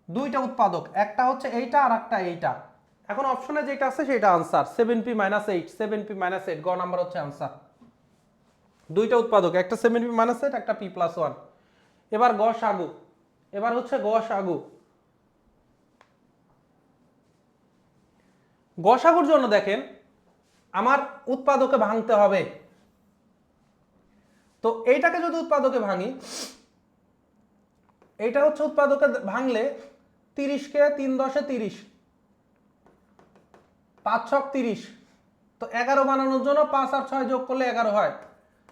দুইটা উৎপাদক, একটা হচ্ছে এইটা আর একটা এইটা। এখন অপশনে যেটা আছে সেটা answer, 7p minus 8, 7p minus 8, গ নাম্বার হচ্ছে আনসার। দুইটা উৎপাদক, একটা 7p মাইনাস 8, একটা p প্লাস 1। এবার গসাগু, এবার হচ্ছে গসাগু। গসাগুর জন্য দেখেন আমার উৎপাদকে ভাঙতে হবে। তো এইটাকে যদি উৎপাদকে ভাঙি, এইটা হচ্ছে উৎপাদকে ভাঙলে 30 কে 3 10 30, 5 6 30, তো 11 বানানোর জন্য 5 আর 6 যোগ করলে 11 হয়।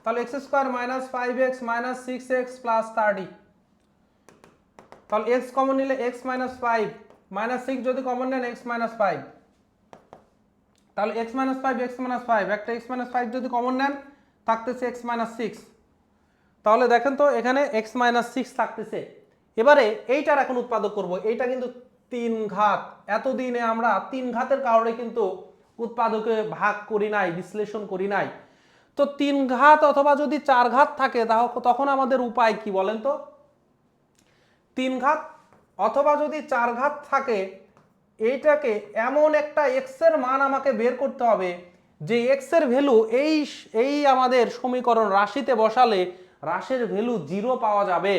তাহলে x square minus 5x minus 6x plus 30। তাহলে x কমন নিলে x মাইনাস 5 মাইনাস 6 যদি কমন নেন x মাইনাস 5, তাহলে x মাইনাস 5 x মাইনাস 5, একটা x মাইনাস 5 যদি কমন নেন থাকতেছে x মাইনাস 6। তাহলে দেখেন তো এখানে x মাইনাস 6 থাকতেছে। এবারে এইটার এখন উৎপাদক করব, এইটা কিন্তু 3 ঘাত, এতদিনে আমরা 3 ঘাতের কারণে কিন্তু উৎপাদকে ভাগ করি নাই, বিশ্লেষণ করি নাই। তো 3 ঘাত অথবা যদি 4 ঘাত থাকে তখন আমাদের উপায় কি বলেন তো? 3 ঘাত অথবা যদি 4 ঘাত থাকে, এইটাকে এমন একটা x এর মান আমাকে বের করতে হবে যে x এর ভ্যালু এই আমাদের সমীকরণ রাশিতে বসালে রাশির ভ্যালু 0 পাওয়া যাবে।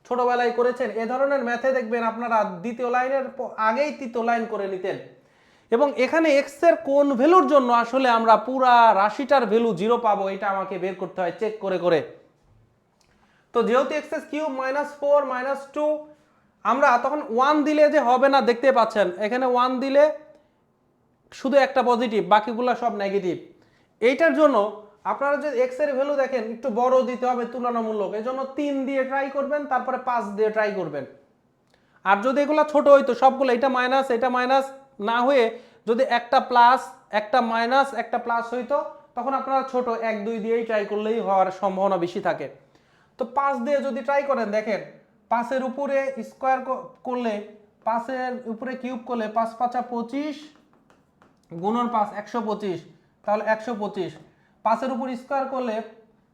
ছোটবেলায় করেছেন এ ধরনের ম্যাথে, দেখবেন আপনারা দ্বিতীয় লাইনের আগেই তৃতীয় লাইন করে নিতেন। এবং এখানে x এর কোন ভ্যালুর জন্য আসলে আমরা পুরা রাশিটার ভ্যালু 0 পাবো, এটা আমাকে বের করতে হয় চেক করে করে। তো যেহেতু x কিউব মাইনাস 4 মাইনাস 2, আমরা তখন 1 দিলে যে হবে না, দেখতে পাচ্ছেন এখানে 1 দিলে শুধু একটা পজিটিভ, বাকিগুলো সব নেগেটিভ। এইটার জন্য আপনারা যদি x এর ভ্যালু দেখেন একটু বড় দিতে হবে তুলনামূলক, এই জন্য 3 দিয়ে ট্রাই করবেন, তারপরে 5 দিয়ে ট্রাই করবেন। আর যদি এগুলো ছোট হইতো সবগুলো, এটা মাইনাস না হয়ে যদি একটা প্লাস একটা মাইনাস একটা প্লাস হইতো, তখন আপনারা ছোট 1 2 দিয়েই ট্রাই করলেই হওয়ার সম্ভাবনা বেশি থাকে। তো 5 দিয়ে যদি ট্রাই করেন, দেখেন 5 এর উপরে স্কয়ার করলে, 5 এর উপরে কিউব করলে 5 5 25 গুণন 5 125, তাহলে 125। 5 এর উপর স্কয়ার করলে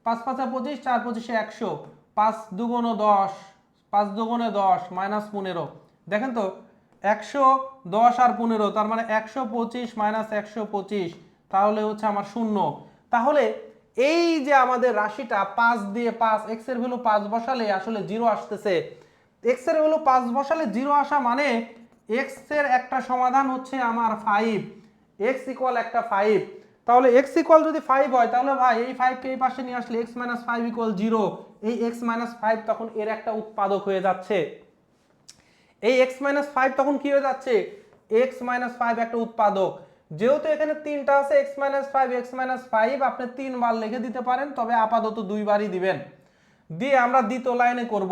5 5 25, 4 25 100, 5 দুগুণ 10, 5 দুগুণে 10 মাইনাস 15। দেখেন তো 110 আর 15, তার মানে 125 মাইনাস 125, তাহলে হচ্ছে আমার 0। তাহলে এই যে আমাদের রাশিটা 5 দিয়ে 5, x এর ভ্যালু 5 বসালে আসলে 0 আসতেছে। x এর ভ্যালু 5 বসালে 0 আসা মানে x এর একটা সমাধান হচ্ছে আমার 5, x ইকুয়াল একটা 5। তাহলে x ইকুয়াল যদি 5 হয়, তাহলে ভাই এই 5 কে এই পাশে নিয়ে আসলে x মাইনাস 5 ইকুয়াল 0, এই x মাইনাস 5 তখন এর একটা উৎপাদক হয়ে যাচ্ছে। এই x মাইনাস 5 তখন কি হয়ে যাচ্ছে? x মাইনাস 5 একটা উৎপাদক। যেহেতু এখানে তিনটা আছে x মাইনাস 5 x মাইনাস 5, আপনি 3 বার লিখে দিতে পারেন, তবে আপাতত 2 বারই দিবেন। দিয়ে আমরা দ্বিতীয় লাইনে করব,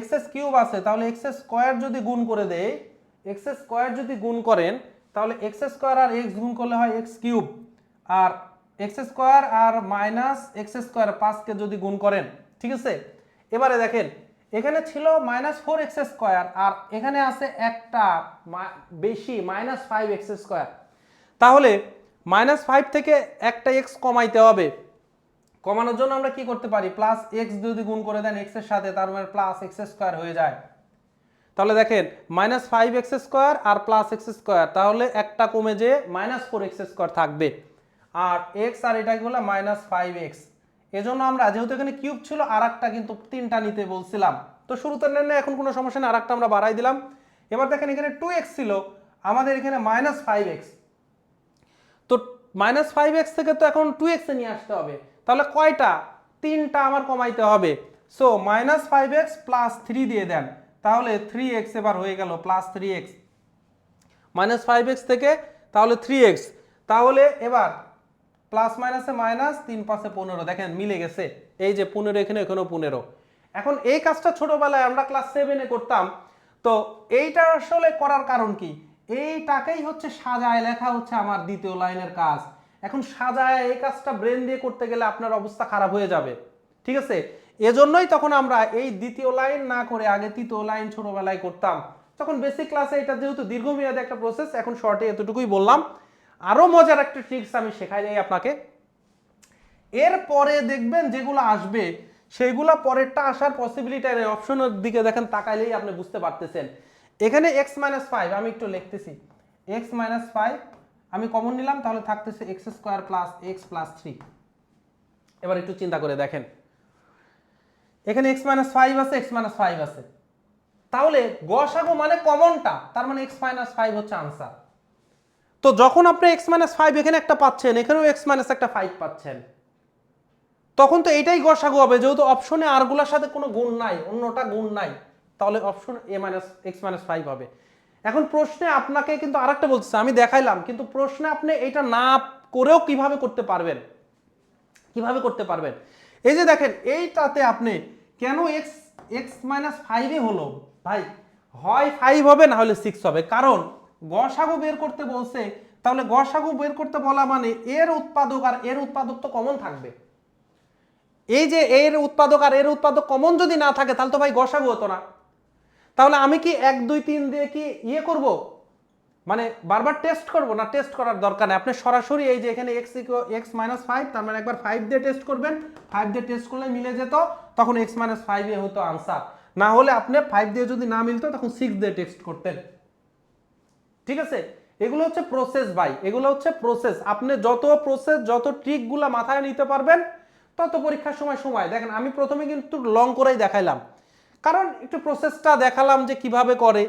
x কিউব আছে, তাহলে x স্কয়ার যদি গুণ করে দেই, x স্কয়ার যদি গুণ করেন, তাহলে x স্কয়ার আর x গুণ করলে হয় x কিউব, আর x স্কয়ার আর মাইনাস x স্কয়ার 5 কে যদি গুণ করেন, ঠিক আছে। এবারে দেখেন এখানে ছিল -4x স্কয়ার, আর এখানে আছে একটা বেশি -5x স্কয়ার। তাহলে -5 থেকে একটা x কমাইতে হবে। কমানোর জন্য আমরা কি করতে পারি? প্লাস x যদি গুণ করে দেন x এর সাথে, তার মানে প্লাস x স্কয়ার হয়ে যায়। তাহলে দেখেন -5x স্কয়ার আর প্লাস x স্কয়ার, তাহলে একটা কমে যে -4x স্কয়ার থাকবে, আর x আর এটা কি হলো -5x। এজন্য আমরা যেহেতু এখানে কিউব ছিল আর একটা কিন্তু 3টা নিতে বলছিলাম, তো শুরুতে নেন না, এখন কোনো সমস্যা নেই, আর একটা আমরা বাড়াই দিলাম। এবার দেখেন এখানে 2x ছিল, আমাদের এখানে -5x, তো -5x থেকে তো এখন 2x এ নিয়ে আসতে হবে, তাহলে কয়টা? 3টা আমার কমাইতে হবে। সো -5x + 3 দিয়ে দেন, তাহলে 3x এবার হয়ে গেল +3x, -5x থেকে তাহলে 3x, তাহলে এবার প্লাস মাইনাসে মাইনাস, 3 5 15, দেখেন মিলে গেছে, এই যে 15 এখানে, এখানেও 15। এখন এই কাজটা ছোটবেলায় আমরা ক্লাস 7-এ করতাম, তো এইটা আসলে করার কারণ কি? এইটাকেই হচ্ছে সাজায় লেখা হচ্ছে আমার দ্বিতীয় লাইনের কাজ। এখন সাজায় এই কাজটা ব্রেন দিয়ে করতে গেলে আপনার অবস্থা খারাপ হয়ে যাবে, ঠিক আছে? এজন্যই তখন আমরা এই দ্বিতীয় লাইন না করে আগে তৃতীয় লাইন ছোটবেলায় করতাম, তখন বেসিক ক্লাসে এটা যেহেতু দীর্ঘমেয়াদী একটা প্রসেস, এখন শর্টে এতটুকুই বললাম। আরো মজার একটা ট্রিক্স আমি শেখাই যাই আপনাকে, এরপরে দেখবেন যেগুলো আসবে সেইগুলা পরেরটা আসার পসিবিলিটি নেই, অপশনের দিকে দেখেন তাকাইলেই আপনি বুঝতে পারতেছেন। এখানে x - 5 আমি একটু লিখতেছি, x - 5 আমি কমন নিলাম, তাহলে থাকতেছে x² + x + 3। এবার একটু চিন্তা করে দেখেন, এখানে x - 5 আছে, x - 5 আছে, তাহলে গসাগু মানে কমনটা, তার মানে x - 5 হচ্ছে আনসার। তো যখন আপনি x - 5 এখানে একটা পাচ্ছেন, এখানেও x - একটা 5 পাচ্ছেন, তখন তো এটাই গসাগু হবে, যেহেতু অপশনে আরগুলোর সাথে কোনো গুণ নাই, অন্যটা গুণ নাই, তাহলে অপশন x - 5 হবে। এখন প্রশ্নে আপনাকে কিন্তু আরেকটা বলতেছে, আমি দেখাইলাম, কিন্তু প্রশ্নে আপনি এটা না করেও কিভাবে করতে পারবেন, কিভাবে করতে পারবেন? এই যে দেখেন এইটাতে আপনি কেন x - 5 হলো ভাই, হয় 5 হবে না হলে 6 হবে, কারণ গসাগু বের করতে বলছে, তাহলে গসাগু বের করতে বলা মানে এর উৎপাদক আর এর উৎপাদক তো কমন থাকবে। এই যে এর উৎপাদক আর এর উৎপাদক কমন যদি না থাকে, তাহলে তো ভাই গসাগু হতো না। তাহলে আমি কি 1 2 3 দিয়ে কি করব, মানে বারবার টেস্ট করব না? টেস্ট করার দরকার নেই, আপনি সরাসরি এই যে এখানে x - 5, তার মানে একবার 5 দিয়ে টেস্ট করবেন, 5 দিয়ে টেস্ট করলে মিলে যেত, তখন x - 5 হতো আনসার। না হলে আপনি 5 দিয়ে যদি না মিলতো, তখন 6 দিয়ে টেস্ট করতেন, ঠিক আছে? এগুলো হচ্ছে প্রসেস ভাই, এগুলো হচ্ছে প্রসেস। আপনি যত প্রসেস, যত ট্রিকগুলো মাথায় নিতে পারবেন, তত পরীক্ষার সময় দেখেন আমি প্রথমে কিন্তু লং করেই দেখাইলাম, কারণ একটু প্রসেসটা দেখালাম যে কিভাবে করে।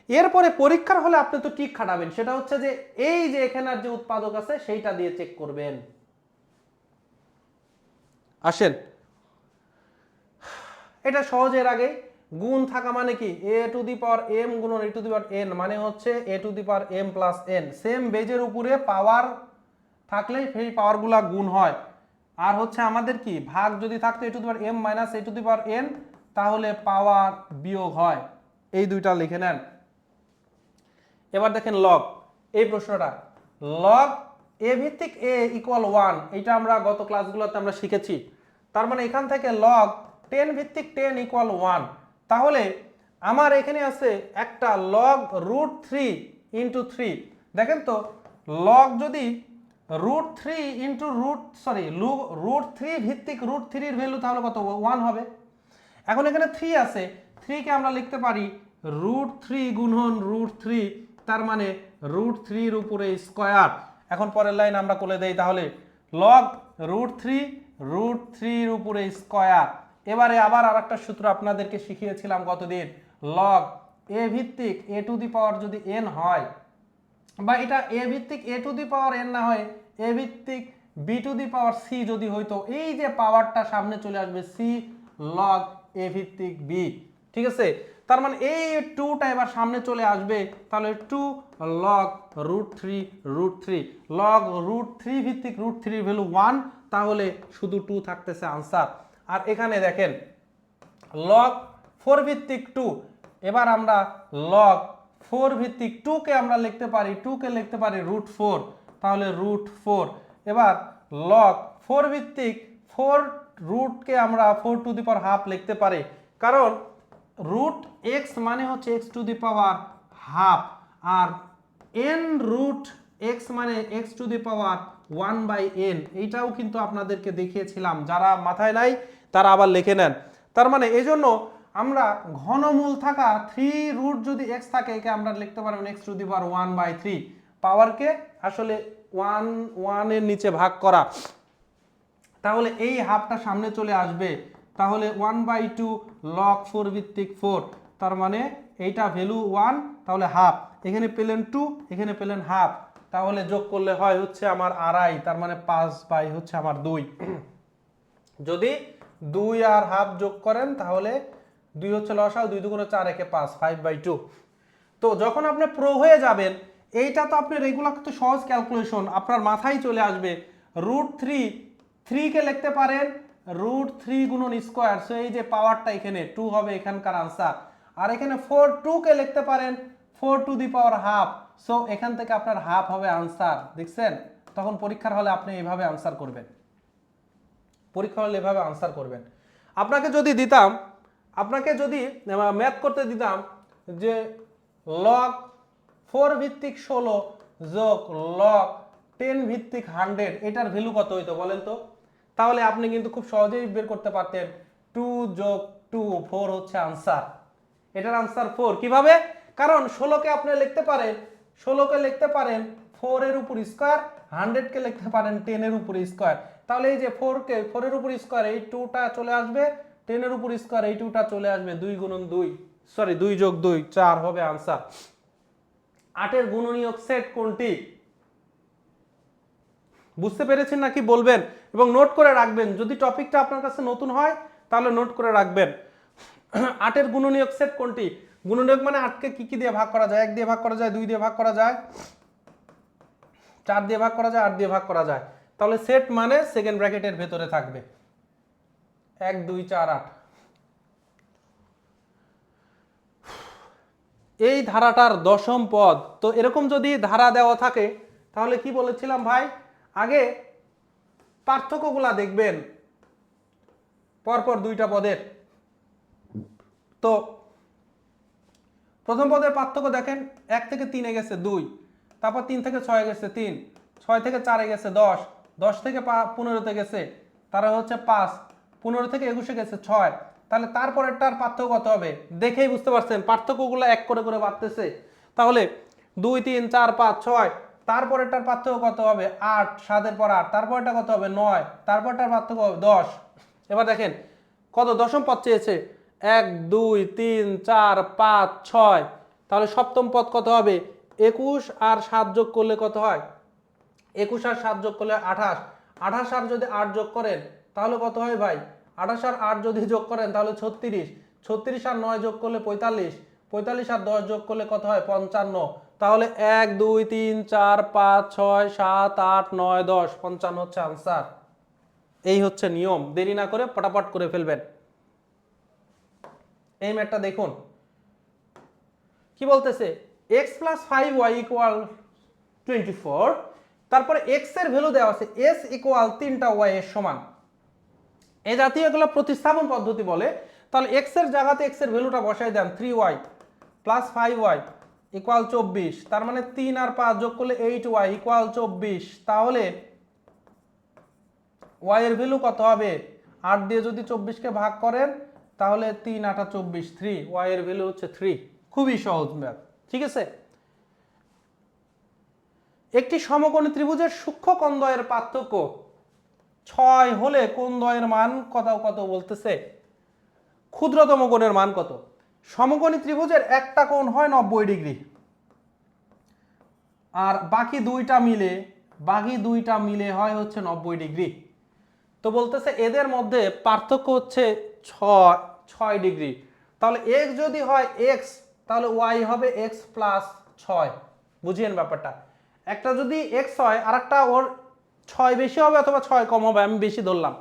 এরপরে পরীক্ষার হলে আপনি তো ট্রিক খাটাবেন, সেটা হচ্ছে যে এই যে এখানে যে উৎপাদক আছে সেইটা দিয়ে চেক করবেন। আসেন, এটা সহজের আগে গুণ থাকা মানে কি, a⁴m গুণন a⁴n মানে হচ্ছে a⁴m + n, সেম বেজের উপরে পাওয়ার থাকলেই সেই পাওয়ারগুলা গুণ হয়। আর হচ্ছে আমাদের কি ভাগ যদি থাকতো a⁻m - a⁴n, তাহলে পাওয়ার বিয়োগ হয়। এই দুইটা লিখে নেন। এবার দেখেন লগ, এই প্রশ্নটা লগ a ভিত্তিক a = 1, এটা আমরা গত ক্লাসগুলোতে আমরা শিখেছি। তার মানে এখান থেকে লগ 10 ভিত্তিক 10 = 1, তাহলে আমার এখানে আছে একটা লগ √3 × 3। দেখেন তো লগ যদি √3 ভিত্তিক √3 এর ভ্যালু, তাহলে কত? 1 হবে। এখন এখানে 3 আছে, 3 কে আমরা লিখতে পারি √3 গুণন √3, তার মানে √3 এর উপরে স্কয়ার। এখন পরের লাইন আমরা করে দেই, তাহলে লগ √3 এর উপরে স্কয়ার। এবারে আবার আরেকটা সূত্র আপনাদেরকে শিখিয়েছিলাম গতদিন, লগ a ভিত্তিক a⁴ যদি n হয়, বা এটা a ভিত্তিক a⁴n না হয় a ভিত্তিক b⁴c যদি হইতো, এই যে পাওয়ারটা সামনে চলে আসবে c log a ভিত্তিক b, ঠিক আছে? তার মানে এই 2টা এবার সামনে চলে আসবে, তাহলে 2 log √3 log √3 ভিত্তিক √3 ভ্যালু 1, তাহলে শুধু 2 থাকতেছে আনসার। আর এখানে দেখেন log 4 ভিত্তিক 2, এবার আমরা log 4 ভিত্তিক 2 কে আমরা লিখতে পারি, 2 কে লিখতে পারি √4, তাহলে √4। এবার log 4 ভিত্তিক 4 রুট কে আমরা 4² লিখতে পারি, কারণ √x মানে হচ্ছে x², আর n√x মানে x⁴1/n, এইটাও কিন্তু আপনাদেরকে দেখিয়েছিলাম, যারা মাথায় নাই তারা আবার লিখে নেন। তার মানে এই জন্য আমরা ঘনমূল থাকা 3 রুট যদি x থাকে, একে আমরা লিখতে পারবো x⁴1/3, পাওয়ারকে আসলে 1 এর নিচে ভাগ করা, তাহলে এই হাফটা সামনে চলে আসবে, তাহলে 1/2 log 4 ভিত্তিক 4, তার মানে এইটা ভ্যালু 1, তাহলে হাফ, এখানে পেলেন 2, এখানে পেলেন হাফ, তাহলে যোগ করলে হয় হচ্ছে আমার আড়াই, তার মানে 5 হচ্ছে আমার 2। যদি 2 আর হাফ যোগ করেন তাহলে 2 হচ্ছে লসাও, 2 দুগুণে 4 একে 5, 5/2। তো যখন আপনি প্রো হয়ে যাবেন, এইটা তো আপনি রেগুলার তো সহজ ক্যালকুলেশন আপনার মাথায় চলে আসবে। √3 কে লিখতে পারেন √3 গুণন স্কোয়ার, সো এই যে পাওয়ারটা এখানে 2 হবে এখানকার আনসার। আর এখানে 4 কে লিখতে পারেন 4 to the power half, so এখান থেকে আপনার হাফ হবে আনসার। দেখছেন, তখন পরীক্ষার হলে আপনি এইভাবে আনসার করবেন, পরীক্ষা হলে এভাবে আনসার করবেন। আপনাকে যদি ম্যাথ করতে দিতাম যে লগ 4 ভিত্তিক 16 যোগ লগ 10 ভিত্তিক 100, এটার ভ্যালু কত হইতো বলেন তো? তাহলে আপনি কিন্তু খুব সহজেই বের করতে পারতেন 2 যোগ 2, 4 হচ্ছে আনসার। এটার আনসার 4 কিভাবে? কারণ 16কে আপনি লিখতে পারেন 4 এর উপর স্কয়ার, 100 কে লিখতে পারেন 10 এর উপর স্কয়ার। তাহলে এই যে 4 এর উপর স্কয়ার, এই 2টা চলে আসবে, 10 এর উপর স্কয়ার, এই 2টা চলে আসবে, 2 যোগ 2 4 হবে আনসার। 8 এর গুণনীয়ক সেট কোনটি? বুঝতে পেরেছেন নাকি বলবেন, এবং নোট করে রাখবেন। যদি টপিকটা আপনার কাছে নতুন হয় তাহলে নোট করে রাখবেন। 8 এর গুণনীয়ক সেট কোনটি? গুণনীয়ক মানে 8কে কি দিয়ে ভাগ করা যায়? 1 দিয়ে ভাগ করা যায়, 2 দিয়ে ভাগ করা যায়, 4 দিয়ে ভাগ করা যায়, 8 দিয়ে ভাগ করা যায়। তাহলে সেট মানে সেকেন্ড ব্র্যাকেটের ভেতরে থাকবে 1 2 4 8। এই ধারাটার দশম পদ। তো এরকম যদি ধারা দেওয়া থাকে তাহলে কি বলেছিলাম ভাই, আগে পার্থক্যগুলা দেখবেন পরপর দুইটা পদের। তো প্রথম পদের পার্থক্য দেখেন, 1 থেকে 3 গেছে 2, তারপর 3 থেকে 6 গেছে 3, 6 থেকে 4 গেছে 10, 10 থেকে 15 গেছে তারা হচ্ছে 5, 15 থেকে 21 গেছে 6। তাহলে তারপরেরটার পার্থক্য কত হবে? দেখেই বুঝতে পারছেন পার্থক্যগুলো এক করে করে বাড়তেছে। তাহলে 2 3 4 5 6, তারপরেরটার পার্থক্য কত হবে? 8, 7 এর পর 8, তারপরটা কত হবে? 9, তারপরটার পার্থক্য হবে 10। এবার দেখেন কত দশম পদ চেয়েছে, 1 2 3 4 5 6, তাহলে সপ্তম পদ কত হবে? 21 আর 7 যোগ করলে কত হয়? 21 আর 7 যোগ করলে 28, 28 আর যদি 8 যোগ করেন তাহলে কত হয় ভাই? 28 আর 8 যদি যোগ করেন তাহলে 36, 36 আর 9 যোগ করলে 45, 45 আর 10 যোগ করলে কত হয়? 55। তাহলে 1 2 3 4 5 6 7 8 9 10, 55 হচ্ছে আনসার। এই হচ্ছে নিয়ম, দেরি না করে পটাপট করে ফেলবেন। এই ম্যাথটা দেখুন কি বলতেছে, x + 5y = 24, তারপরে x এর ভ্যালু দেওয়া আছে s = 3টা y এর সমান। এই জাতীয় এগুলো প্রতিস্থাপন পদ্ধতি বলে। তাহলে x এর জায়গাতে x এর ভ্যালুটা বসাই দেন, 3y + 5y = 24, তার মানে 3 আর 5 যোগ করলে 8y = 24। তাহলে y এর ভ্যালু কত হবে? 8 দিয়ে যদি 24 কে ভাগ করেন তাহলে 3 8 24, 3, y এর ভ্যালু হচ্ছে 3। খুবই সহজ ম্যাথ, ঠিক আছে। একটি সমকোণী ত্রিভুজের সূক্ষ্ম কোণদ্বয়ের পার্থক্য 6 হলে কোণদ্বয়ের মান কত কত বলতেছে? ক্ষুদ্রতম কোণের মান কত? সমকোণী ত্রিভুজের একটা কোণ হয় 90 ডিগ্রি, আর বাকি দুইটা মিলে হয় হচ্ছে 90 ডিগ্রি। তো বলতেছে এদের মধ্যে পার্থক্য হচ্ছে 6 ডিগ্রি। তাহলে x যদি হয় x, তাহলে y হবে x + 6। বুঝিয়েন ব্যাপারটা, একটা যদি x হয় আর একটা ওর 6 বেশি হবে অথবা 6 কম হবে, আমি বেশি ধরলাম,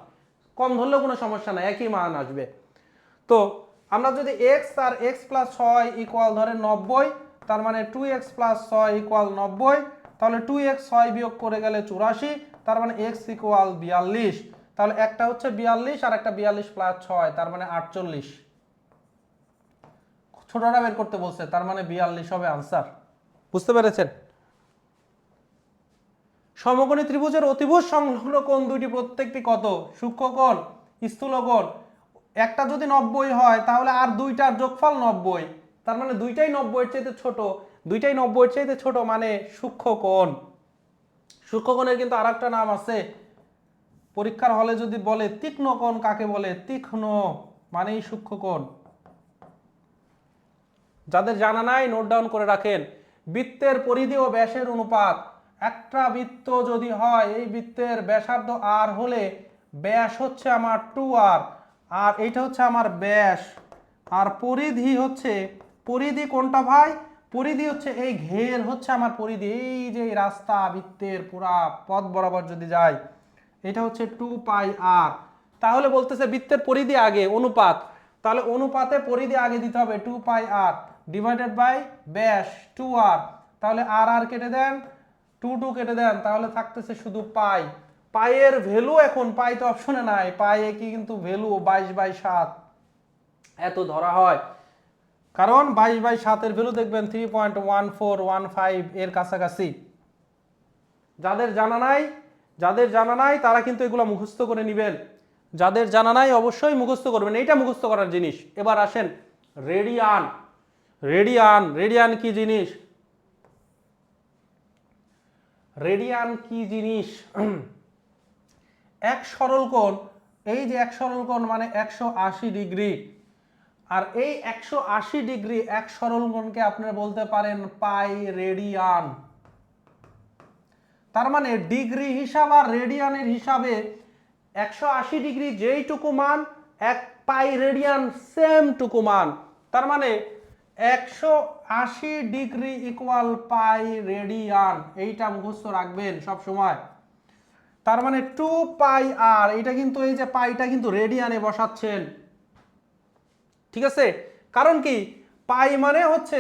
কম ধরলেও কোনো সমস্যা নাই, একই মান আসবে। তো আমরা যদি x আর x + 6 = ধরেন 90, তার মানে 2x + 6 = 90, তাহলে 2x 6 বিয়োগ করে গেলে 84, তার মানে x = 42। তাহলে একটা হচ্ছে 42 আর একটা 42 + 6, তার মানে 48। ছোটটা বের করতে বলছে, তার মানে 42 হবে আনসার। বুঝতে পেরেছেন? সমকোণী ত্রিভুজের অতিভুজ সংলগ্ন কোণ দুইটি প্রত্যেকটি কত? সূক্ষ্ম কোণ, স্থূল কোণ। একটা যদি 90 হয় তাহলে আর দুইটার যোগফল 90, তার মানে দুইটাই 90 এর চাইতে ছোট, দুইটাই 90 এর চাইতে ছোট মানে সূক্ষ্ম কোণ। সূক্ষ্ম কোণের কিন্তু আরেকটা নাম আছে পরীক্ষার হলে যদি বলে তীক্ষ্ণ কোণ কাকে বলে, তীক্ষ্ণ মানেই সূক্ষ্ম কোণ। যাদের জানা নাই নোট ডাউন করে রাখেন। বৃত্তের পরিধি ও ব্যাসের অনুপাত। একটা বৃত্ত যদি হয়, এই বৃত্তের ব্যাসার্ধ আর হলে ব্যাস হচ্ছে আমার 2r, আর এইটা হচ্ছে আমার ব্যাস, আর পরিধি হচ্ছে, পরিধি কোনটা ভাই, পরিধি হচ্ছে এই ঘের হচ্ছে আমার পরিধি, এই যে রাস্তা বৃত্তের পুরা পথ বরাবর যদি যায়, এটা হচ্ছে 2πr। তাহলে বলতেছে বৃত্তের পরিধি আগে, অনুপাত, তাহলে অনুপাতে পরিধি আগে দিতে হবে 2πr ডিভাইডেড বাই ব্যাস 2r, তাহলে আর আর কেটে দেন, 2 কেটে দেন, তাহলে থাকতেছে শুধু পাই। পাইয়ের ভ্যালু এখন, পাই তো অপশনে নাই, পাইয়ে কি কিন্তু ভ্যালু 22/7 এত ধরা হয়, কারণ 22/7 এর ভ্যালু দেখবেন 3.1415 এর কাছাকাছি। যাদের জানা নাই তারা কিন্তু এগুলো মুখস্থ করে নেবেন, যাদের জানা নাই অবশ্যই মুখস্থ করবেন, এইটা মুখস্থ করার জিনিস। এবার আসেন রেডিয়ান। রেডিয়ান কি জিনিস? রেডিয়ান কি জিনিস? এক সরল কোণ, এই যে এক সরল কোণ মানে 180 ডিগ্রি, আর এই 180 ডিগ্রি এক সরল কোণকে আপনারা বলতে পারেন পাই রেডিয়ান। তার মানে ডিগ্রি হিসাব আর রেডিয়ানের হিসাবে 180 ডিগ্রি যেইটুকু মান, এক পাই রেডিয়ান সেম টুকু মান, তার মানে 180 ডিগ্রি ইকুয়াল পাই রেডিয়ান, এইটা মুখস্থ রাখবেন সব সময়। তার মানে 2πr, এটা কিন্তু এই যে পাইটা কিন্তু রেডিয়ানে বসাচ্ছেন, ঠিক আছে? কারণ কি, পাই মানে হচ্ছে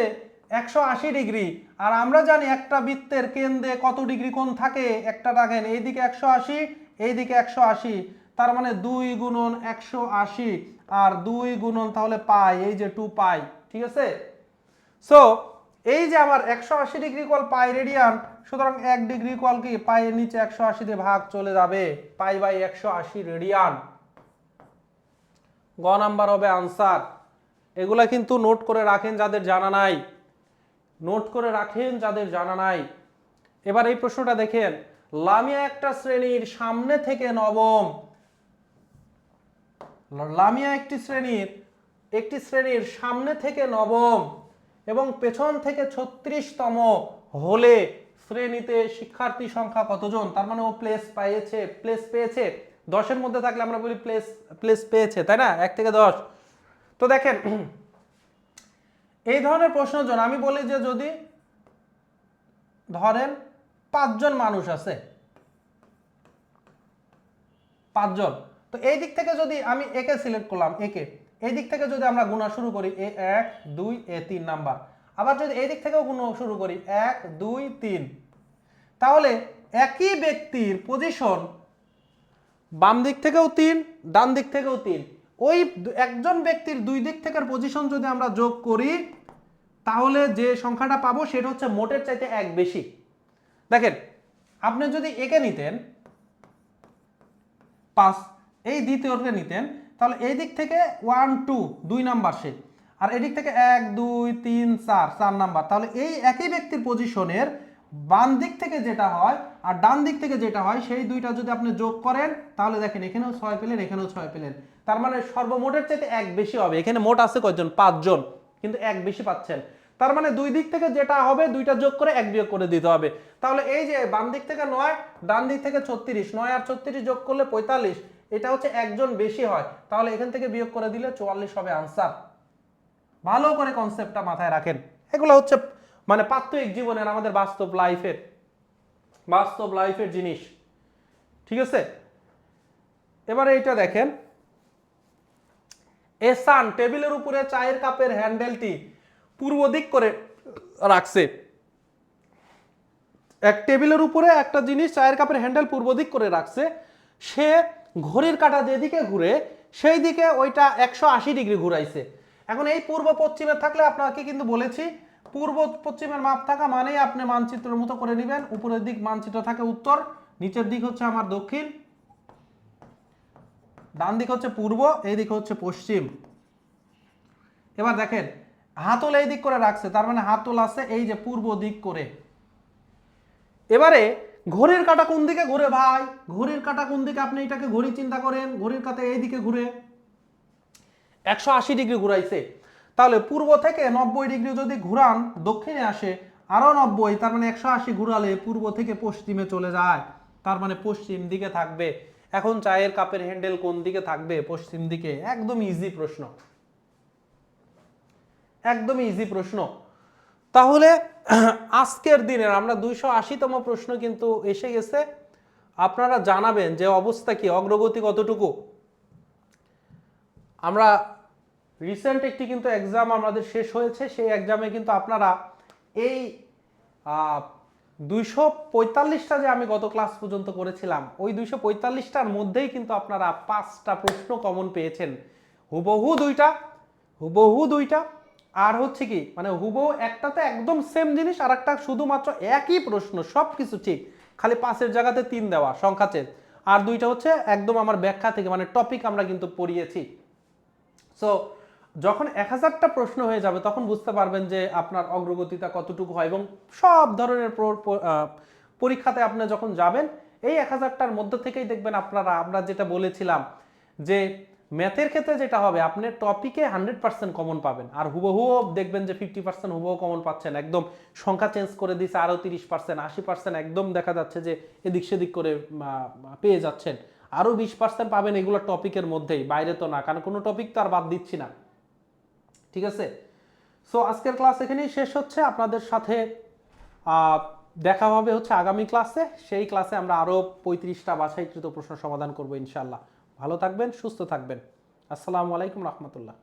180 ডিগ্রি, আর আমরা জানি একটা বৃত্তের কেন্দ্রে কত ডিগ্রি কোণ থাকে, একটা রাখেন এইদিকে 180, এইদিকে 180, তার মানে 2 গুণন 180 আর 2 গুণন তাহলে পাই, এই যে 2π, ঠিক আছে? সো এই যে আমার 180 ডিগ্রি ইকুয়াল পাই রেডিয়ান, সুতরাং 1 ডিগ্রি ইকুয়াল কি, পাই এর নিচে 180 দিয়ে ভাগ চলে যাবে, পাই বাই 180 রেডিয়ান। গ নাম্বার হবে আনসার। এগুলা কিন্তু নোট করে রাখেন যাদের জানা নাই, নোট করে রাখেন যাদের জানা নাই। এবার এই প্রশ্নটা দেখেন, লামিয়া একটা শ্রেণীর সামনে থেকে নবম, লামিয়া একটি শ্রেণীর সামনে থেকে নবম এবং পেছন থেকে 36তম হলে শ্রেণীতে শিক্ষার্থী সংখ্যা কতজন? তার মানে ও প্লেস পেয়েছে 10-এর মধ্যে থাকলে আমরা বলি প্লেস পেয়েছে, তাই না? 1 থেকে 10। তো দেখেন এই ধরনের প্রশ্নের জন্য আমি বলি যে যদি ধরেন 5 জন মানুষ আছে, 5 জন, তো এই দিক থেকে যদি আমি একে সিলেক্ট করলাম, একে এই দিক থেকে যদি আমরা গুণা শুরু করি, A1 2 A3 নাম্বার, আবার যদি এই দিক থেকেও গুণা শুরু করি 1 2 3, তাহলে একই ব্যক্তির পজিশন বাম দিক থেকেও 3, ডান দিক থেকেও 3, ওই একজন ব্যক্তির দুই দিক থেকে পজিশন যদি আমরা যোগ করি, তাহলে যে সংখ্যাটা পাবো সেটা হচ্ছে মোটের চাইতে 1 বেশি। দেখেন আপনি যদি একে নিতেন 5, এই দ্বিতীয়কে নিতেন, তাহলে এই দিক থেকে 1 2 2 নাম্বার সে, আর এদিক থেকে 1 2 3 4 4 নাম্বার, তাহলে এই একই ব্যক্তির পজিশনের বাম দিক থেকে যেটা হয় আর ডান দিক থেকে যেটা হয় সেই দুইটা যদি আপনি যোগ করেন, তাহলে দেখেন এখানেও 6 পেলেন, এখানেও 6 পেলেন, তার মানে সর্বমোটের চাইতে 1 বেশি হবে। এখানে মোট আছে কয়জন? 5 জন, কিন্তু 1 বেশি পাচ্ছেন, তার মানে দুই দিক থেকে যেটা হবে দুইটা যোগ করে 1 বিয়োগ করে দিতে হবে। তাহলে এই যে বাম দিক থেকে 9, ডান দিক থেকে 36, 9 আর 36 যোগ করলে 45, এটা হচ্ছে একজন বেশি হয়, তাহলে এখান থেকে বিয়োগ করে দিলে 44 হবে আনসার। ভালো করে কনসেপ্টটা মাথায় রাখেন, এগুলো হচ্ছে মানে প্রাত্যহিক জীবনের আমাদের বাস্তব লাইফের জিনিস, ঠিক আছে? এবারে এইটা দেখেন, এসান টেবিলের উপরে চায়ের কাপের হ্যান্ডেলটি পূর্ব দিক করে রাখছে। এক টেবিলের উপরে একটা জিনিস, চায়ের কাপের হ্যান্ডেল পূর্ব দিক করে রাখছে, সে ঘড়ির কাঁটা যেদিকে ঘুরে সেই দিকে ওইটা 180 ডিগ্রি ঘুরাইছে। এখন এই পূর্ব পশ্চিমে থাকলে আপনাকে কিন্তু বলেছি পূর্ব পশ্চিমের মাপ থাকা মানেই আপনি মানচিত্রের মতো করে নেবেন, উপরের দিক মানচিত্র থাকে উত্তর, নিচের দিক হচ্ছে আমার দক্ষিণ, ডান দিক হচ্ছে পূর্ব, এই দিক হচ্ছে পশ্চিম। এবার দেখেন হাতল এই দিক করে রাখছে, তার মানে হাতল আছে এই যে পূর্ব দিক করে। এবারে ঘড়ির কাঁটা কোন দিকে ঘুরে ভাই? ঘড়ির কাঁটা কোন দিকে? আপনি এটাকে ঘড়ি চিন্তা করেন, ঘড়ির কাঁটা এই দিকে ঘুরে 180 ডিগ্রি ঘুরাইছে। তাহলে পূর্ব থেকে 90 ডিগ্রি যদি ঘুরান দক্ষিণে আসে আরো 90, তার মানে 180 ঘুরালে পূর্ব থেকে পশ্চিমে চলে যায়, তার মানে পশ্চিম দিকে থাকবে। এখন চায়ের কাপের হ্যান্ডেল কোন দিকে থাকবে? পশ্চিম দিকে। একদম ইজি প্রশ্ন, একদম ইজি প্রশ্ন। তাহলে আজকের দিনের আমরা 280তম প্রশ্ন কিন্তু এসে গেছে। আপনারা জানাবেন যে অবস্থা কি, অগ্রগতি কতটুকু। আমরা রিসেন্ট একটি কিন্তু এক্সাম আমাদের শেষ হয়েছে, সেই এক্সামে কিন্তু আপনারা এই 245টা যে আমি গত ক্লাস পর্যন্ত করেছিলাম, ওই 245টার মধ্যেই কিন্তু আপনারা 5টা প্রশ্ন কমন পেয়েছেন। হুবহু দুইটা, হুবহু দুইটা, আর হচ্ছে কি মানে হুবহু একটাতে একদম সেম জিনিস, আর একটা শুধুমাত্র একই প্রশ্ন, সব কিছু ঠিক, খালি 5-এর জায়গাতে 3 দেওয়া, সংখ্যা চেঞ্জ। আর দুইটা হচ্ছে একদম আমার ব্যাখ্যা থেকে, মানে টপিক আমরা কিন্তু পড়িয়েছি। সো যখন 1000টা প্রশ্ন হয়ে যাবে তখন বুঝতে পারবেন যে আপনার অগ্রগতিটা কতটুকু হয়, এবং সব ধরনের পরীক্ষাতে আপনি যখন যাবেন এই 1000টার মধ্যে থেকেই দেখবেন আমরা যেটা বলেছিলাম যে ম্যাথের ক্ষেত্রে যেটা হবে, আপনি টপিকে 100% কমন পাবেন, আর হুবহু দেখবেন যে 50% হুবহু কমন পাচ্ছেন, একদম সংখ্যা চেঞ্জ করে দিচ্ছে আরো 30%, 80% একদম দেখা যাচ্ছে যে এদিক সেদিক করে পেয়ে যাচ্ছেন, আরো 20% পাবেন এগুলো টপিকের মধ্যেই, বাইরে তো না, কারণ কোনো টপিক তো আর বাদ দিচ্ছি না। ঠিক আছে, সো আজকের ক্লাস এখানেই শেষ হচ্ছে। আপনাদের সাথে দেখা হবে হচ্ছে আগামী ক্লাসে। সেই ক্লাসে আমরা আরো 35টা বাছাইকৃত প্রশ্ন সমাধান করব ইনশাআল্লাহ। ভালো থাকবেন, সুস্থ থাকবেন। আসসালামু আলাইকুম রহমতুল্লাহ।